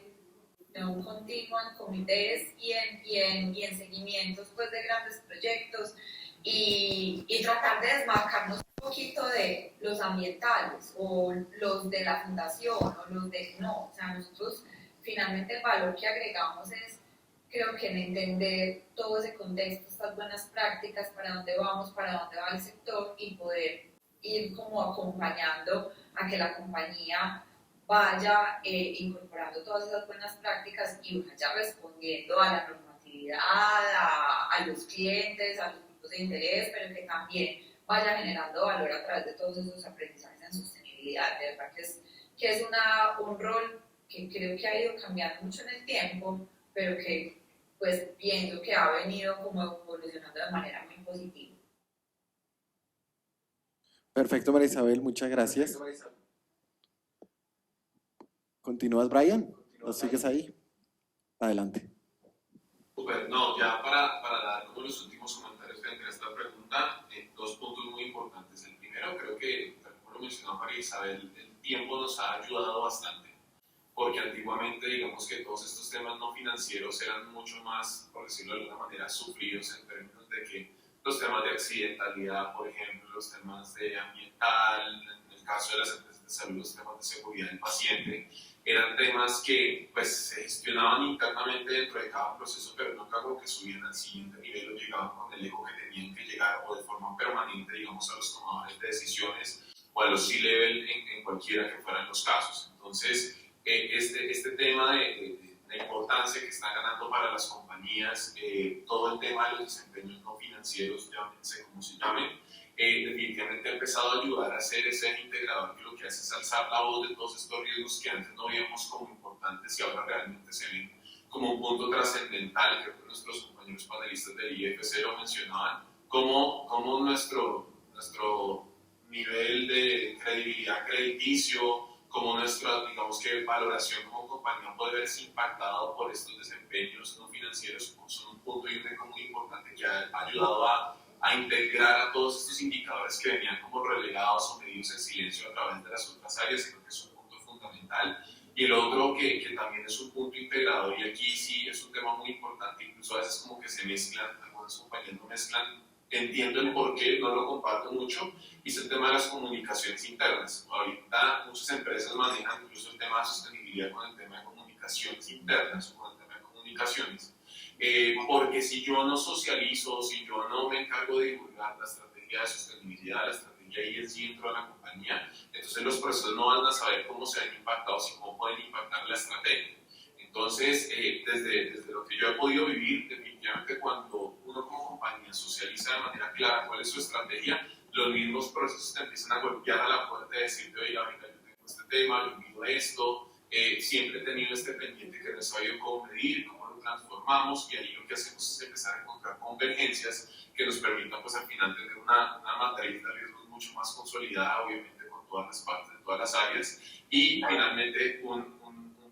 continua en comités y en seguimientos pues, de grandes proyectos y tratar de desmarcarnos un poquito de los ambientales o los de la fundación o los de no. O sea, nosotros finalmente el valor que agregamos es, creo que en entender todo ese contexto, estas buenas prácticas, para dónde vamos, para dónde va el sector y poder ir como acompañando a que la compañía vaya incorporando todas esas buenas prácticas y vaya respondiendo a la normatividad, a los clientes, a los grupos de interés, pero que también vaya generando valor a través de todos esos aprendizajes en sostenibilidad. De verdad que es un rol que creo que ha ido cambiando mucho en el tiempo, pero que pues pienso que ha venido como evolucionando de manera muy positiva. Perfecto, María Isabel, muchas gracias. ¿Continúas, Brian? ¿Lo sigues ahí? Adelante. Super, no, ya para dar como los últimos comentarios frente a esta pregunta, dos puntos muy importantes. El primero, creo que, como lo mencionó María Isabel, el tiempo nos ha ayudado bastante, porque antiguamente, digamos que todos estos temas no financieros eran mucho más, por decirlo de alguna manera, sufridos en términos de que los temas de accidentalidad, por ejemplo, los temas de ambiental, en el caso de las empresas de salud, los temas de seguridad del paciente, eran temas que pues, se gestionaban internamente dentro de cada proceso, pero nunca como que subían al siguiente nivel o llegaban con el eco que tenían que llegar o de forma permanente, digamos, a los tomadores de decisiones o a los C-level en cualquiera que fueran los casos. Entonces, este tema de la importancia que está ganando para las compañías, todo el tema de los desempeños no financieros, llámense como se llamen, definitivamente ha empezado a ayudar a ser ese integrador que lo que hace es alzar la voz de todos estos riesgos que antes no veíamos como importantes y ahora realmente se ven como un punto trascendental. Creo que nuestros compañeros panelistas del IFC lo mencionaban, como nuestro nivel de credibilidad crediticio, como nuestra, digamos que, valoración como compañía puede verse impactado por estos desempeños no financieros, son un punto muy importante que ha ayudado a integrar a todos estos indicadores que venían como relegados o medidos en silencio a través de las otras áreas. Creo que es un punto fundamental. Y el otro que también es un punto integrador, y aquí sí es un tema muy importante, incluso a veces como que se mezclan, algunas compañías no mezclan, entiendo el por qué, no lo comparto mucho, y es el tema de las comunicaciones internas. Ahorita muchas empresas manejan incluso el tema de sostenibilidad con el tema de comunicaciones internas o con el tema de comunicaciones. Porque si yo no socializo, si yo no me encargo de divulgar la estrategia de sostenibilidad, la estrategia ESG dentro de la compañía, entonces los procesos no van a saber cómo se ven impactados y cómo pueden impactar la estrategia. Entonces, desde lo que yo he podido vivir, definitivamente cuando uno como compañía socializa de manera clara cuál es su estrategia, los mismos procesos te empiezan a golpear a la puerta y decirte, oiga, venga, yo tengo este tema, yo mido esto, siempre he tenido este pendiente que no he sabido cómo medir, cómo lo transformamos, y ahí lo que hacemos es empezar a encontrar convergencias que nos permitan pues al final tener una matriz de riesgos mucho más consolidada, obviamente con todas las partes de todas las áreas, y finalmente un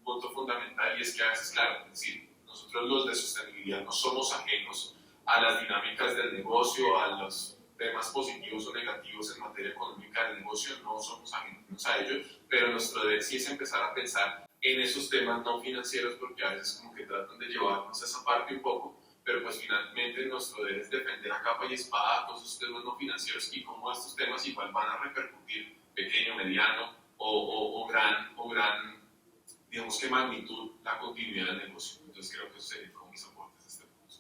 punto fundamental, y es que a veces, claro, es decir, nosotros los de sostenibilidad no somos ajenos a las dinámicas del negocio, a los temas positivos o negativos en materia económica del negocio, no somos ajenos a ello, pero nuestro deber sí es empezar a pensar en esos temas no financieros, porque a veces como que tratan de llevarnos a esa parte un poco, pero pues finalmente nuestro deber es defender a capa y espada todos esos temas no financieros y cómo estos temas igual van a repercutir, pequeño, mediano o gran, digamos que magnitud, la continuidad del negocio. Entonces creo que eso sería como mis aportes a este punto.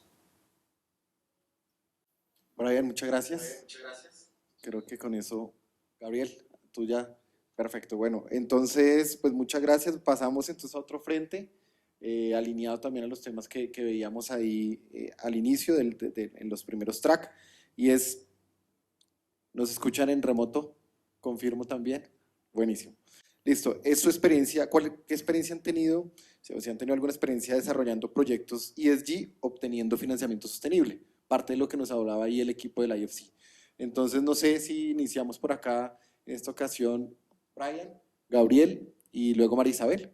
Brian, muchas gracias. Creo que con eso, Gabriel, tú ya, perfecto. Bueno, entonces, pues muchas gracias. Pasamos entonces a otro frente, alineado también a los temas que veíamos ahí al inicio, en los primeros track, y es, ¿nos escuchan en remoto? Confirmo también. Buenísimo. Listo, ¿es su experiencia? ¿Qué experiencia han tenido? Si han tenido alguna experiencia desarrollando proyectos ESG, obteniendo financiamiento sostenible. parte de lo que nos hablaba ahí el equipo del IFC. Entonces, no sé si iniciamos por acá en esta ocasión, Brian, Gabriel y luego María Isabel.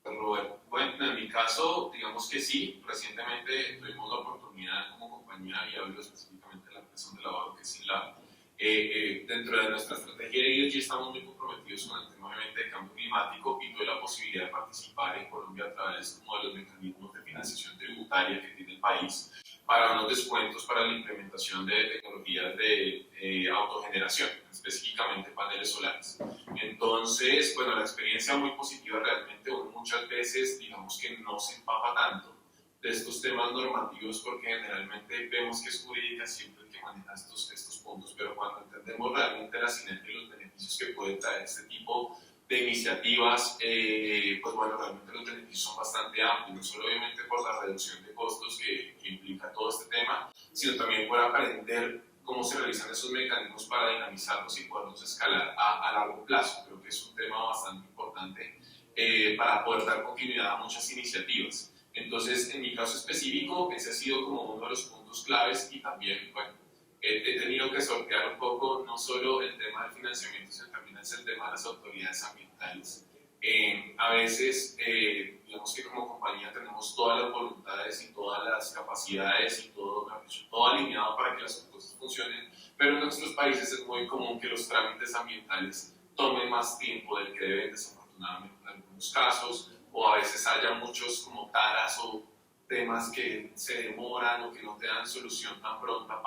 Robert, bueno, en mi caso, digamos que sí, recientemente tuvimos la oportunidad como compañía, y hablo específicamente de la empresa donde laboro, que es Sinlab, dentro de nuestra estrategia de ESG estamos muy comprometidos con el tema obviamente de cambio climático y tuve la posibilidad de participar en Colombia a través como de los mecanismos de financiación tributaria que tiene el país para unos descuentos para la implementación de tecnologías de autogeneración, específicamente paneles solares. Entonces, bueno, la experiencia muy positiva realmente, uno muchas veces digamos que no se empapa tanto de estos temas normativos porque generalmente vemos que es jurídica siempre el que maneja estos puntos, pero cuando entendemos realmente la sinergia y los beneficios que puede traer este tipo de iniciativas, pues bueno, realmente los beneficios son bastante amplios, no solo obviamente por la reducción de costos que implica todo este tema, sino también por aprender cómo se realizan esos mecanismos para dinamizarlos y poderlos escalar a largo plazo. Creo que es un tema bastante importante para poder dar continuidad a muchas iniciativas. Entonces, en mi caso específico, ese ha sido como uno de los puntos claves y también, bueno, he tenido que sortear un poco no solo el tema del financiamiento, sino también es el tema de las autoridades ambientales. A veces, digamos que como compañía tenemos todas las voluntades y todas las capacidades y todo alineado para que las cosas funcionen, pero en nuestros países es muy común que los trámites ambientales tomen más tiempo del que deben, desafortunadamente en algunos casos, o a veces haya muchos como taras o temas que se demoran o que no te dan solución tan pronta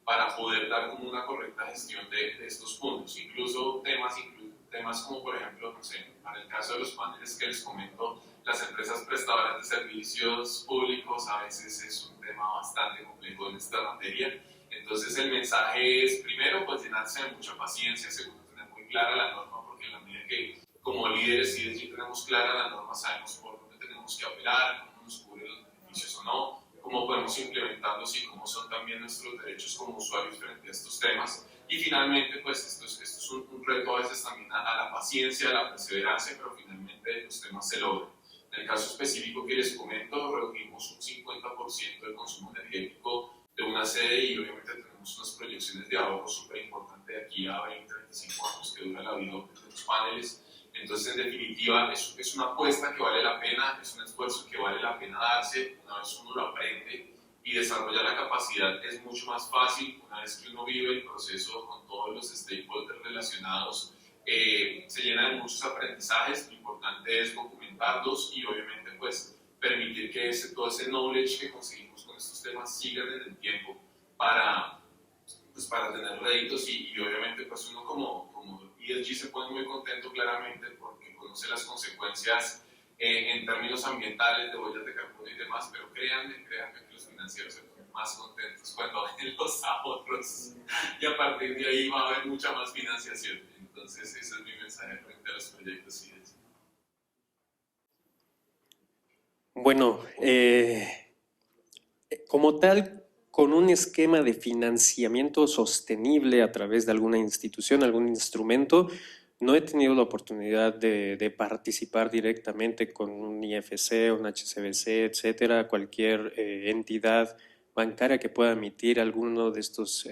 para poder dar como una correcta gestión de estos puntos. Incluso temas como por ejemplo, no sé, para el caso de los paneles que les comento, las empresas prestadoras de servicios públicos a veces es un tema bastante complejo en esta materia. Entonces el mensaje es, primero, pues llenarse de mucha paciencia, segundo, tener muy clara la norma, porque en la medida que como líderes y si tenemos clara la norma, sabemos por dónde tenemos que operar, cómo nos cubren los beneficios o no, cómo podemos implementarlos y cómo son también nuestros derechos como usuarios frente a estos temas. Y finalmente, pues esto es un reto a veces también a la paciencia, a la perseverancia, pero finalmente los temas se logran. En el caso específico que les comento, reducimos un 50% del consumo energético de una sede y obviamente tenemos unas proyecciones de ahorro súper importantes de aquí a 20, 25 años que dura la vida de los paneles. Entonces, en definitiva, es una apuesta que vale la pena, es un esfuerzo que vale la pena darse. Una vez uno lo aprende y desarrolla la capacidad, es mucho más fácil. Una vez que uno vive el proceso con todos los stakeholders relacionados, se llena de muchos aprendizajes. Lo importante es documentarlos y obviamente pues permitir que todo ese knowledge que conseguimos con estos temas sigan en el tiempo para tener réditos y obviamente pues uno como ESG se pone muy contento claramente porque conoce las consecuencias en términos ambientales, de huellas de carbono y demás, pero créanme que los financieros se ponen más contentos cuando ven los ahorros y a partir de ahí va a haber mucha más financiación. Entonces ese es mi mensaje frente a los proyectos ESG. Bueno, como tal, con un esquema de financiamiento sostenible a través de alguna institución, algún instrumento, no he tenido la oportunidad de participar directamente con un IFC, un HSBC, etcétera, cualquier entidad bancaria que pueda emitir alguno de estos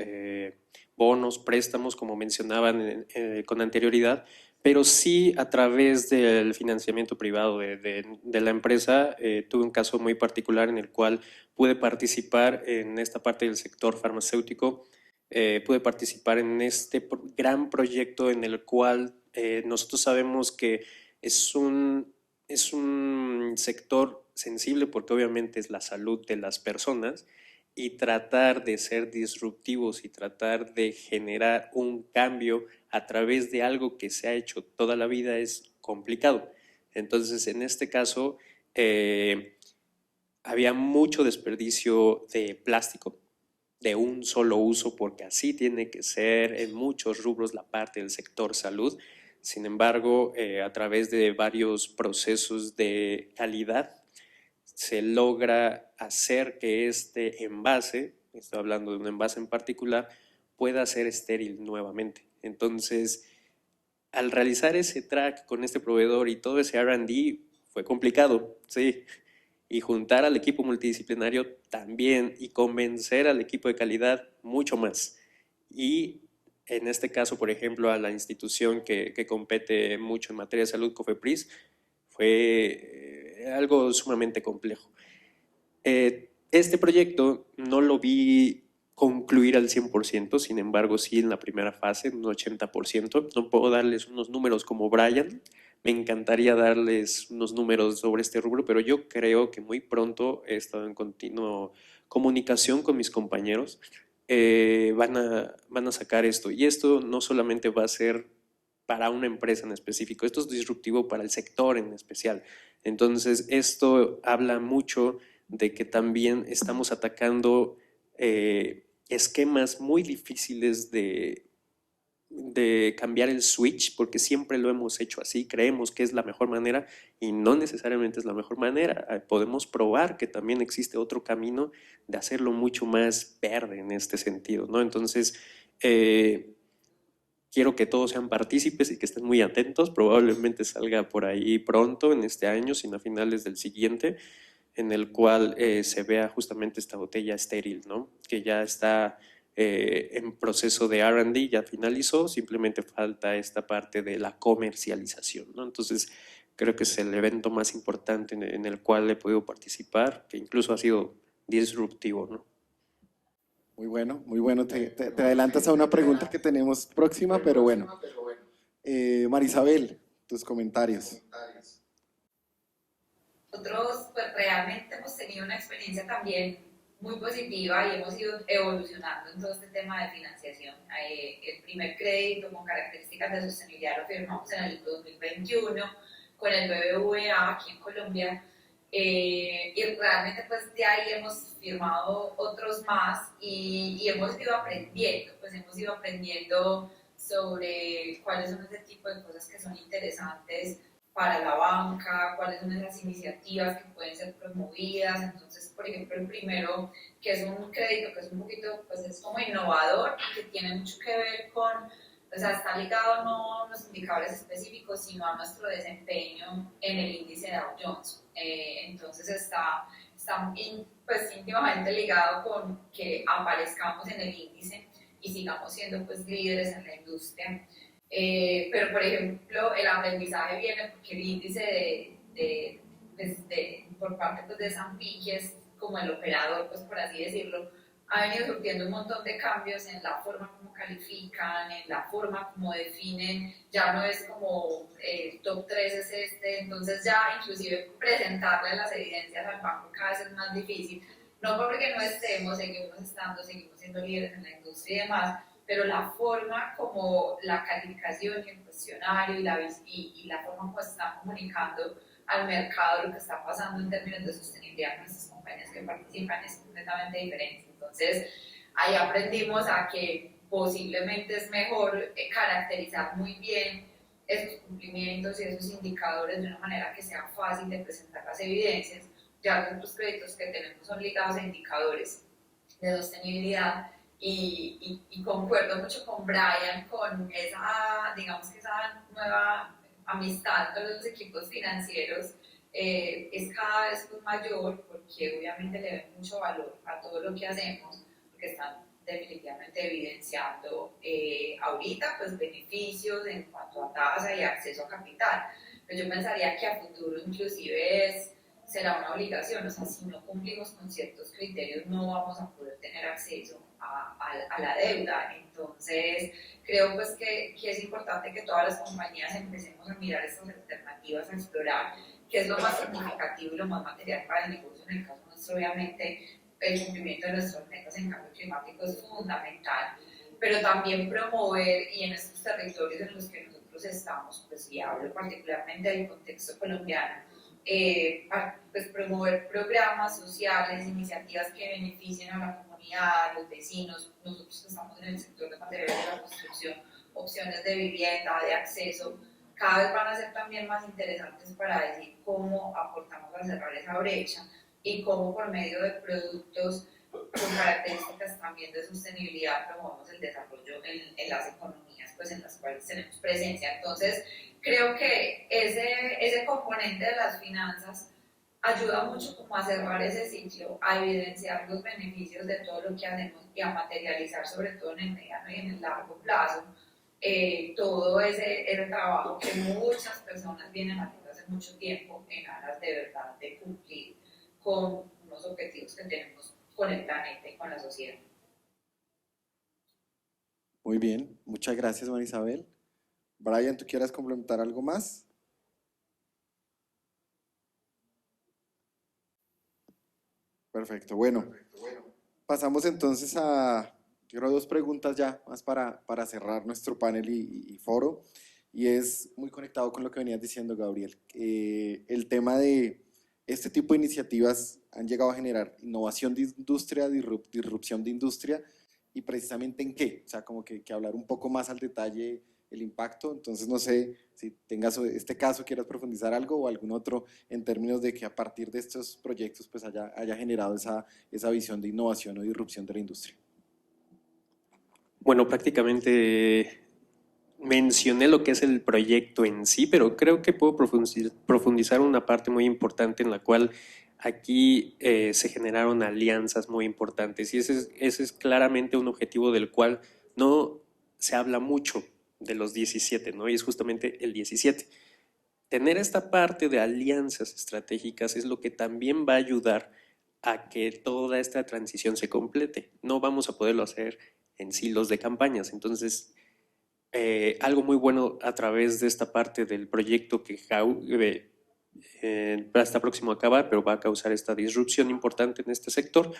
bonos, préstamos, como mencionaban con anterioridad, pero sí a través del financiamiento privado de la empresa. Tuve un caso muy particular en el cual pude participar en esta parte del sector farmacéutico, pude participar en este gran proyecto en el cual nosotros sabemos que es un sector sensible porque obviamente es la salud de las personas y tratar de ser disruptivos y tratar de generar un cambio a través de algo que se ha hecho toda la vida es complicado. Entonces, en este caso, había mucho desperdicio de plástico de un solo uso, porque así tiene que ser en muchos rubros la parte del sector salud. Sin embargo, a través de varios procesos de calidad, se logra hacer que este envase, estoy hablando de un envase en particular, pueda ser estéril nuevamente. Entonces, al realizar ese track con este proveedor y todo ese R&D, fue complicado, sí. Y juntar al equipo multidisciplinario también y convencer al equipo de calidad mucho más. Y en este caso, por ejemplo, a la institución que compete mucho en materia de salud, COFEPRIS, fue algo sumamente complejo. Este proyecto no lo vi concluir al 100%, sin embargo sí en la primera fase, un 80%. No puedo darles unos números como Brian, me encantaría darles unos números sobre este rubro, pero yo creo que muy pronto he estado en continuo comunicación con mis compañeros, van a sacar esto. Y esto no solamente va a ser para una empresa en específico, esto es disruptivo para el sector en especial. Entonces, esto habla mucho de que también estamos atacando esquemas muy difíciles de cambiar el switch, porque siempre lo hemos hecho así, creemos que es la mejor manera y no necesariamente es la mejor manera. Podemos probar que también existe otro camino de hacerlo mucho más verde en este sentido, ¿no? Entonces, quiero que todos sean partícipes y que estén muy atentos. Probablemente salga por ahí pronto, en este año, sino a finales del siguiente, en el cual se vea justamente esta botella estéril, ¿no? Que ya está en proceso de R&D, ya finalizó, simplemente falta esta parte de la comercialización, ¿no? Entonces, creo que es el evento más importante en el cual he podido participar, que incluso ha sido disruptivo, ¿no? Muy bueno, muy bueno. Te adelantas a una pregunta que tenemos próxima, pero bueno. Marisabel, tus comentarios. Nosotros pues realmente hemos tenido una experiencia también muy positiva y hemos ido evolucionando en todo este tema de financiación. El primer crédito con características de sostenibilidad lo firmamos en el 2021 con el BBVA aquí en Colombia. Y realmente pues de ahí hemos firmado otros más y hemos ido aprendiendo sobre cuáles son ese tipo de cosas que son interesantes para la banca, cuáles son esas iniciativas que pueden ser promovidas. Entonces, por ejemplo, el primero, que es un crédito que es un poquito, pues es como innovador y que tiene mucho que ver con, o sea, está ligado no a unos indicadores específicos, sino a nuestro desempeño en el índice Dow Jones. Entonces está pues, íntimamente ligado con que aparezcamos en el índice y sigamos siendo pues líderes en la industria. Pero, por ejemplo, el aprendizaje viene porque el índice por parte pues, de S&P, que es como el operador, pues, por así decirlo, ha venido surtiendo un montón de cambios en la forma como califican, en la forma como definen, ya no es como el top 3 es este, entonces ya inclusive presentarle las evidencias al banco cada vez es más difícil, no porque no estemos, seguimos estando, seguimos siendo líderes en la industria y demás, pero la forma como la calificación y el cuestionario y la forma como se están comunicando al mercado lo que está pasando en términos de sostenibilidad con nuestras compañías que participan es completamente diferente. Entonces, ahí aprendimos a que posiblemente es mejor caracterizar muy bien esos cumplimientos y esos indicadores de una manera que sea fácil de presentar las evidencias. Ya los créditos que tenemos son ligados a indicadores de sostenibilidad y concuerdo mucho con Brian con esa, digamos que esa nueva amistad con los equipos financieros es cada vez mayor porque obviamente le ven mucho valor a todo lo que hacemos porque están definitivamente evidenciando ahorita pues beneficios en cuanto a tasa y acceso a capital, pero yo pensaría que a futuro inclusive será una obligación, o sea, si no cumplimos con ciertos criterios no vamos a poder tener acceso a la deuda. Entonces, creo pues que es importante que todas las compañías empecemos a mirar estas alternativas, a explorar qué es lo más significativo y lo más material para el negocio. En el caso nuestro, obviamente, el cumplimiento de nuestras metas en cambio climático es fundamental, pero también promover, y en estos territorios en los que nosotros estamos, pues y hablo particularmente del contexto colombiano, pues promover programas sociales, iniciativas que beneficien a la comunidad, a los vecinos, nosotros que estamos en el sector de materiales de la construcción, opciones de vivienda, de acceso, cada vez van a ser también más interesantes para decir cómo aportamos a cerrar esa brecha y cómo por medio de productos con características también de sostenibilidad promovemos el desarrollo en las economías pues, en las cuales tenemos presencia. Entonces, creo que ese componente de las finanzas ayuda mucho como a cerrar ese ciclo, a evidenciar los beneficios de todo lo que hacemos y a materializar sobre todo en el mediano y en el largo plazo todo ese trabajo que muchas personas vienen haciendo hace mucho tiempo en aras de verdad de cumplir con unos objetivos que tenemos con el planeta y con la sociedad. Muy bien, muchas gracias, María Isabel. Brian, ¿tú quieres complementar algo más? Perfecto, bueno, pasamos entonces a, yo creo, dos preguntas ya más para cerrar nuestro panel y foro, y es muy conectado con lo que venías diciendo, Gabriel. El tema de este tipo de iniciativas han llegado a generar innovación de industria, disrupción de industria, y precisamente en qué, o sea, como que hablar un poco más al detalle el impacto. Entonces no sé si tengas este caso, quieras profundizar algo o algún otro en términos de que a partir de estos proyectos pues haya generado esa visión de innovación o disrupción de la industria. Bueno, prácticamente mencioné lo que es el proyecto en sí, pero creo que puedo profundizar una parte muy importante en la cual aquí se generaron alianzas muy importantes y ese es claramente un objetivo del cual no se habla mucho de los 17, ¿no? Y es justamente el 17. Tener esta parte de alianzas estratégicas es lo que también va a ayudar a que toda esta transición se complete. No vamos a poderlo hacer en silos de campañas. Entonces, algo muy bueno a través de esta parte del proyecto que está próximo a acabar, pero va a causar esta disrupción importante en este sector,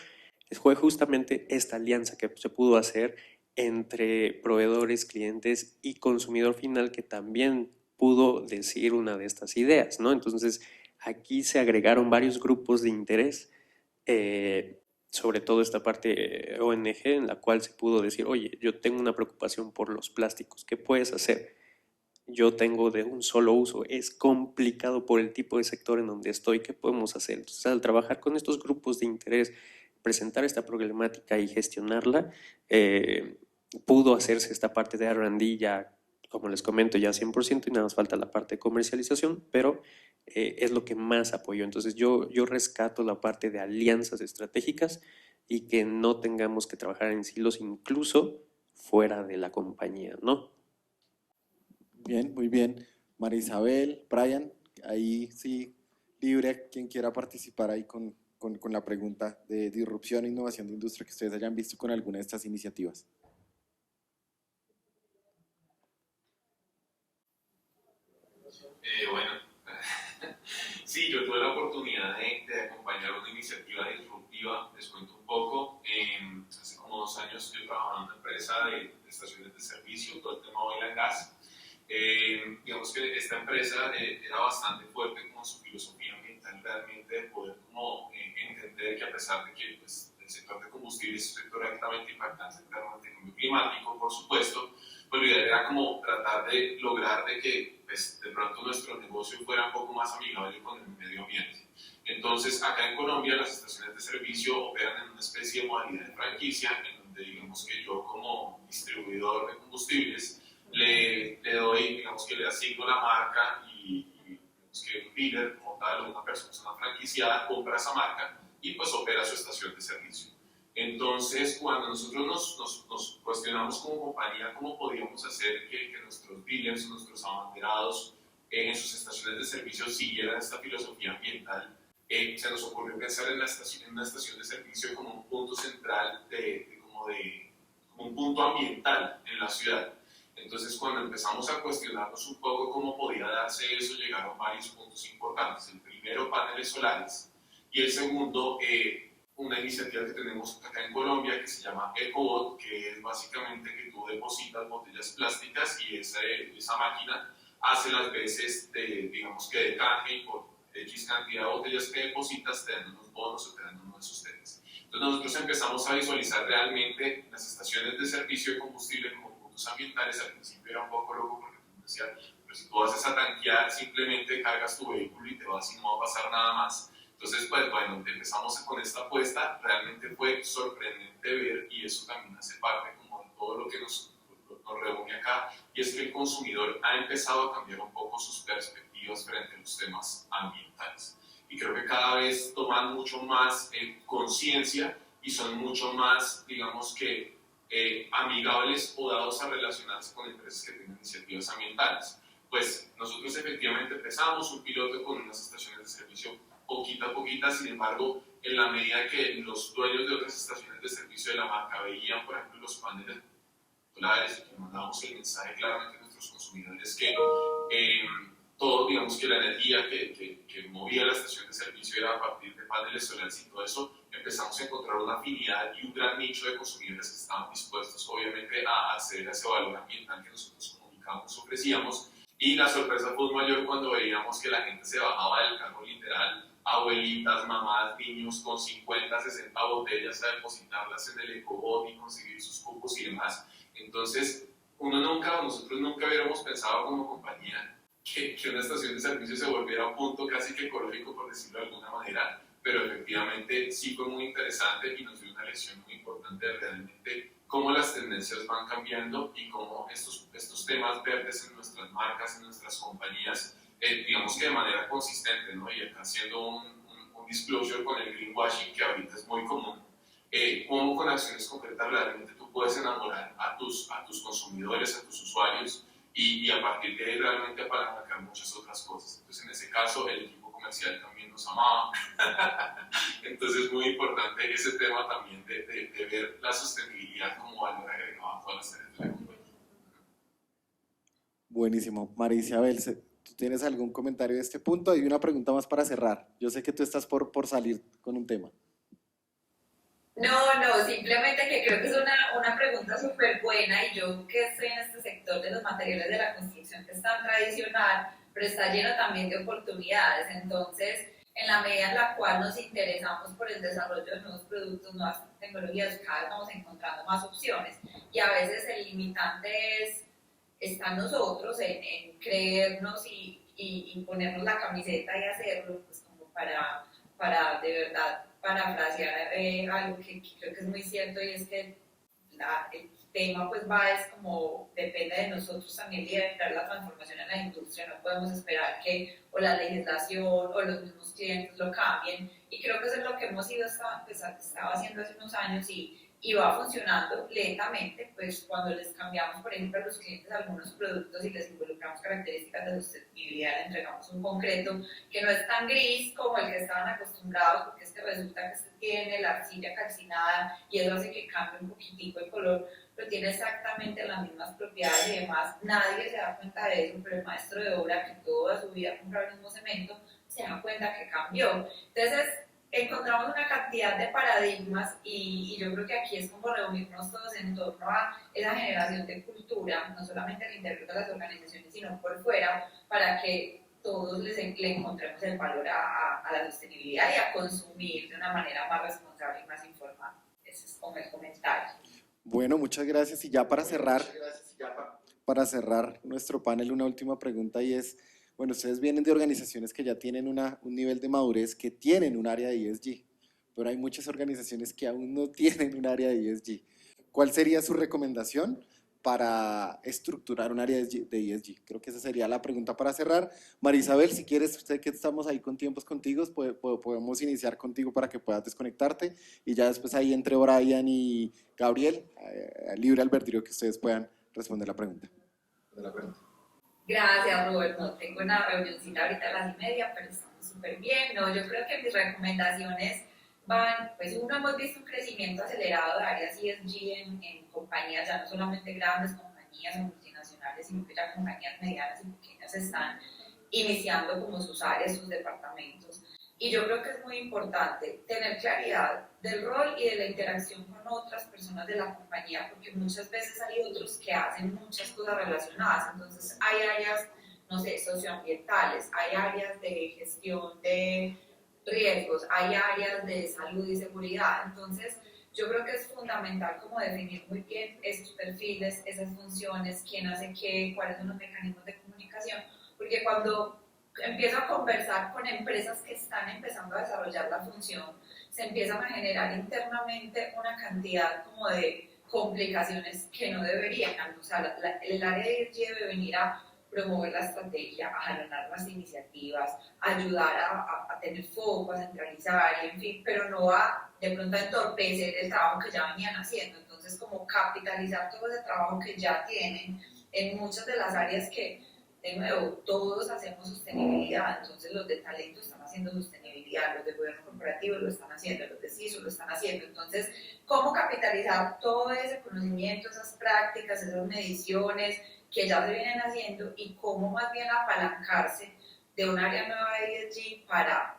fue justamente esta alianza que se pudo hacer entre proveedores, clientes y consumidor final, que también pudo decir una de estas ideas, ¿no? Entonces, aquí se agregaron varios grupos de interés, sobre todo esta parte ONG, en la cual se pudo decir, oye, yo tengo una preocupación por los plásticos, ¿qué puedes hacer? Yo tengo de un solo uso, es complicado por el tipo de sector en donde estoy, ¿qué podemos hacer? Entonces, al trabajar con estos grupos de interés, presentar esta problemática y gestionarla, pudo hacerse esta parte de R&D ya, como les comento, ya 100% y nada más falta la parte de comercialización, pero es lo que más apoyó. Entonces yo rescato la parte de alianzas estratégicas y que no tengamos que trabajar en silos incluso fuera de la compañía, ¿no? Bien, muy bien. María Isabel, Brian, ahí sí, libre quien quiera participar ahí con la pregunta de disrupción e innovación de industria que ustedes hayan visto con alguna de estas iniciativas. Bueno, sí, yo tuve la oportunidad de acompañar una iniciativa disruptiva, les cuento un poco. Hace como 2 años yo trabajaba en una empresa de estaciones de servicio, todo el tema oil and gas. Digamos que esta empresa era bastante fuerte con su filosofía ambiental, realmente de poder como, entender que a pesar de que pues, el sector de combustibles es un sector altamente impactante en términos de cambio climático, por supuesto, pues la idea era como tratar de lograr de que pues, de pronto nuestro negocio fuera un poco más amigable con el medio ambiente. Entonces, acá en Colombia las estaciones de servicio operan en una especie de modalidad de franquicia, en donde digamos que yo como distribuidor de combustibles le doy, digamos que le asigno la marca y digamos que un dealer como tal o una persona franquiciada compra esa marca y pues opera su estación de servicio. Entonces, cuando nosotros nos cuestionamos como compañía cómo podíamos hacer que nuestros dealers, nuestros abanderados en sus estaciones de servicio siguieran esta filosofía ambiental, se nos ocurrió pensar en una estación de servicio como un punto central, como un punto ambiental en la ciudad. Entonces, cuando empezamos a cuestionarnos un poco cómo podía darse eso, llegaron varios puntos importantes. El primero, paneles solares, y el segundo, una iniciativa que tenemos acá en Colombia que se llama EcoBot, que es básicamente que tú depositas botellas plásticas y esa máquina hace las veces de, digamos que de canje, y por X cantidad de botellas que depositas te dan unos bonos o te dan unos ustedes. Entonces nosotros empezamos a visualizar realmente las estaciones de servicio de combustible como puntos ambientales. Al principio era un poco loco porque tú decías, pero si tú vas a tanquear, simplemente cargas tu vehículo y te vas y no va a pasar nada más. Entonces, pues bueno, empezamos con esta apuesta, realmente fue sorprendente ver, y eso también hace parte como de todo lo que nos reúne acá, y es que el consumidor ha empezado a cambiar un poco sus perspectivas frente a los temas ambientales. Y creo que cada vez toman mucho más conciencia y son mucho más, digamos que, amigables o dados a relacionarse con empresas que tengan iniciativas ambientales. Pues nosotros efectivamente empezamos un piloto con unas estaciones de servicio poquita a poquita, sin embargo, en la medida que los dueños de otras estaciones de servicio de la marca veían, por ejemplo, los paneles solares y que mandábamos el mensaje claramente a nuestros consumidores que todo, digamos que la energía que movía la estación de servicio era a partir de paneles solares y todo eso, empezamos a encontrar una afinidad y un gran nicho de consumidores que estaban dispuestos, obviamente, a acceder a ese valor ambiental que nosotros comunicamos, ofrecíamos. Y la sorpresa fue mayor cuando veíamos que la gente se bajaba del carro literal, abuelitas, mamás, niños con 50, 60 botellas a depositarlas en el ecobot y conseguir sus cupos y demás. Entonces, nosotros nunca hubiéramos pensado como compañía que una estación de servicio se volviera un punto casi que ecológico, por decirlo de alguna manera, pero efectivamente sí fue muy interesante y nos dio una lección muy importante de realmente cómo las tendencias van cambiando y cómo estos temas verdes en nuestras marcas, en nuestras compañías, digamos que de manera consistente, ¿no? Y acá haciendo un disclosure con el greenwashing que ahorita es muy común, cómo con acciones concretas realmente tú puedes enamorar a tus consumidores, a tus usuarios y a partir de ahí realmente apalancar muchas otras cosas. Entonces en ese caso el equipo comercial también nos amaba. Entonces es muy importante ese tema también de ver la sostenibilidad como valor agregado a todas las áreas de la compañía. Buenísimo. María Isabel, ¿tú tienes algún comentario de este punto? Hay una pregunta más para cerrar. Yo sé que tú estás por salir con un tema. No, simplemente que creo que es una pregunta súper buena y yo que estoy en este sector de los materiales de la construcción que es tan tradicional, pero está lleno también de oportunidades. Entonces, en la medida en la cual nos interesamos por el desarrollo de nuevos productos, nuevas tecnologías, cada vez vamos encontrando más opciones y a veces el limitante está en nosotros, en creernos y ponernos la camiseta y hacerlo, pues como para de verdad parafrasear algo que creo que es muy cierto y es que el tema pues es como depende de nosotros también liderar la transformación en la industria, no podemos esperar que o la legislación o los mismos clientes lo cambien y creo que eso es lo que hemos ido estaba haciendo hace unos años y va funcionando lentamente, pues cuando les cambiamos, por ejemplo, a los clientes algunos productos y les involucramos características de sostenibilidad, les entregamos un concreto que no es tan gris como el que estaban acostumbrados, porque es que resulta que tiene la arcilla calcinada y eso hace que cambie un poquitico el color, pero tiene exactamente las mismas propiedades y demás. Nadie se da cuenta de eso, pero el maestro de obra que toda su vida compra el mismo cemento se da cuenta que cambió. Entonces, encontramos una cantidad de paradigmas y yo creo que aquí es como reunirnos todos en torno a esa generación de cultura, no solamente al interior de las organizaciones, sino por fuera, para que todos le encontremos el valor a la sostenibilidad y a consumir de una manera más responsable y más informada. Ese es como el comentario. Bueno, muchas gracias. Y ya para cerrar nuestro panel, una última pregunta y es, bueno, ustedes vienen de organizaciones que ya tienen un nivel de madurez, que tienen un área de ESG, pero hay muchas organizaciones que aún no tienen un área de ESG. ¿Cuál sería su recomendación para estructurar un área de ESG? Creo que esa sería la pregunta para cerrar. María Isabel, si quieres, usted que estamos ahí con tiempos contigo, podemos iniciar contigo para que puedas desconectarte y ya después ahí entre Brian y Gabriel, libre albedrío que ustedes puedan responder la pregunta. Gracias, Roberto. Tengo una reunioncita ahorita a las 1:30, pero estamos súper bien. No, yo creo que mis recomendaciones van, pues uno, hemos visto un crecimiento acelerado de áreas ESG en compañías, ya no solamente grandes compañías o multinacionales, sino que ya compañías medianas y pequeñas están iniciando como sus áreas, sus departamentos. Y yo creo que es muy importante tener claridad del rol y de la interacción con otras personas de la compañía, porque muchas veces hay otros que hacen muchas cosas relacionadas. Entonces hay áreas, no sé, socioambientales, hay áreas de gestión de riesgos, hay áreas de salud y seguridad. Entonces yo creo que es fundamental como definir muy bien esos perfiles, esas funciones, quién hace qué, cuáles son los mecanismos de comunicación, porque cuando empiezo a conversar con empresas que están empezando a desarrollar la función, se empiezan a generar internamente una cantidad como de complicaciones que no deberían. O sea, el área de ESG debe venir a promover la estrategia, a jalonar las iniciativas, a ayudar a tener foco, a centralizar, y en fin, pero no a de pronto a entorpecer el trabajo que ya venían haciendo. Entonces, como capitalizar todo ese trabajo que ya tienen en muchas de las áreas que, de nuevo, todos hacemos sostenibilidad. Entonces, los de talento están haciendo sostenibilidad, los de gobierno corporativo lo están haciendo, los de CISO lo están haciendo. Entonces, ¿cómo capitalizar todo ese conocimiento, esas prácticas, esas mediciones que ya se vienen haciendo, y cómo más bien apalancarse de un área nueva de ESG para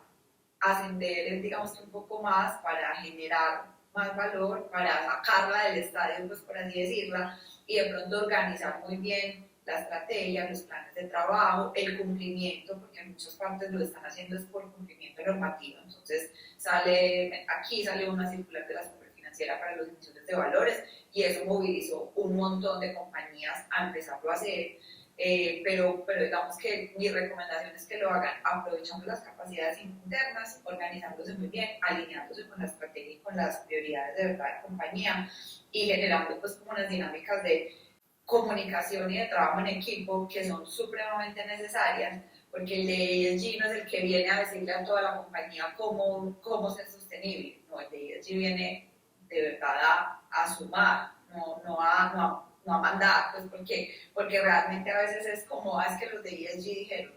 ascender, digamos que un poco más, para generar más valor, para sacarla del estadio, pues por así decirla, y de pronto organizar muy bien la estrategia, los planes de trabajo, el cumplimiento, porque en muchas partes lo están haciendo es por cumplimiento normativo. Entonces aquí sale una circular de la Superfinanciera para los emisores de valores, y eso movilizó un montón de compañías a empezarlo a hacer. Pero digamos que mi recomendación es que lo hagan aprovechando las capacidades internas, organizándose muy bien, alineándose con la estrategia y con las prioridades de verdad de la compañía, y generando pues como unas dinámicas de comunicación y de trabajo en equipo que son supremamente necesarias, porque el de ESG no es el que viene a decirle a toda la compañía cómo ser sostenible, no, el de ESG viene de verdad a sumar, no a mandar, pues porque realmente a veces es como, es que los de ESG dijeron,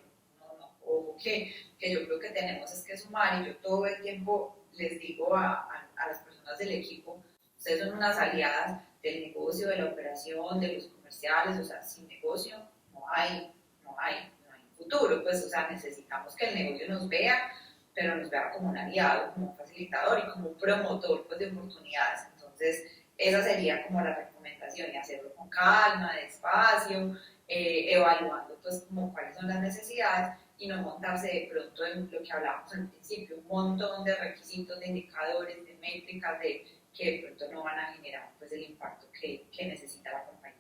o que yo creo que tenemos es que sumar, y yo todo el tiempo les digo a las personas del equipo, ustedes son unas aliadas del negocio, de la operación, de los comerciales, o sea, sin negocio no hay futuro, pues, o sea, necesitamos que el negocio nos vea, pero nos vea como un aliado, como un facilitador y como un promotor, pues, de oportunidades. Entonces, esa sería como la recomendación, y hacerlo con calma, despacio, evaluando pues como cuáles son las necesidades, y no montarse de pronto en lo que hablábamos al principio, un montón de requisitos, de indicadores, de métricas, que de pronto no van a generar pues el impacto que necesita la compañía.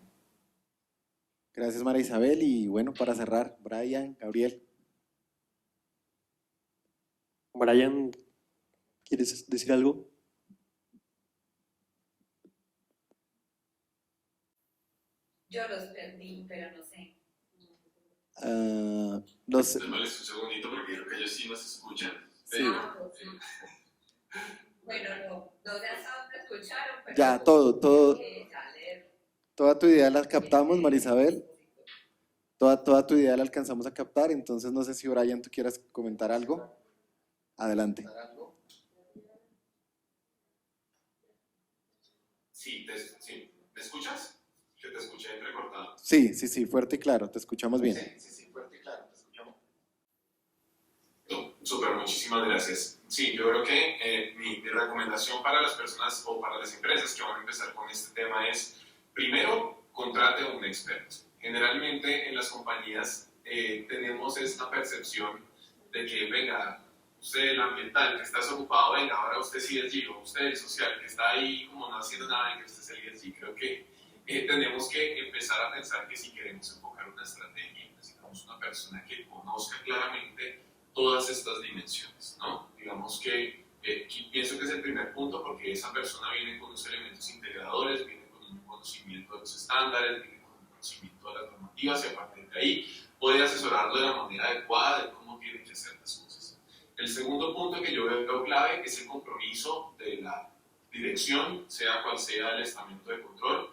Gracias, María Isabel. Y bueno, para cerrar, Brian, Gabriel. Brian, ¿quieres decir algo? Yo los perdí, pero no sé. Démosles un segundito porque creo que ellos sí nos escuchan. Sí. Bueno, no sé hasta dónde escucharon, pero Ya, toda tu idea la captamos, María Isabel. Toda tu idea la alcanzamos a captar, entonces no sé si, Brian, tú quieras comentar algo. Adelante. Sí, ¿me escuchas? Que te escuché entrecortado. Sí, fuerte y claro, te escuchamos bien. Sí, fuerte y claro, te escuchamos. No, súper, muchísimas gracias. Sí, yo creo que mi recomendación para las personas o para las empresas que van a empezar con este tema es, primero, contrate a un experto. Generalmente en las compañías tenemos esta percepción de que, venga, usted el ambiental que estás ocupado, venga, ahora usted sí es ESG, o usted el social que está ahí como no haciendo nada, que usted es el ESG. Creo que tenemos que empezar a pensar que si queremos enfocar una estrategia, necesitamos una persona que conozca claramente todas estas dimensiones, ¿no? Digamos que pienso que es el primer punto, porque esa persona viene con unos elementos integradores, viene con un conocimiento de los estándares, viene con un conocimiento de las normativas, y a partir de ahí puede asesorarlo de la manera adecuada de cómo tienen que hacer las cosas. El segundo punto que yo veo clave es el compromiso de la dirección, sea cual sea el estamento de control,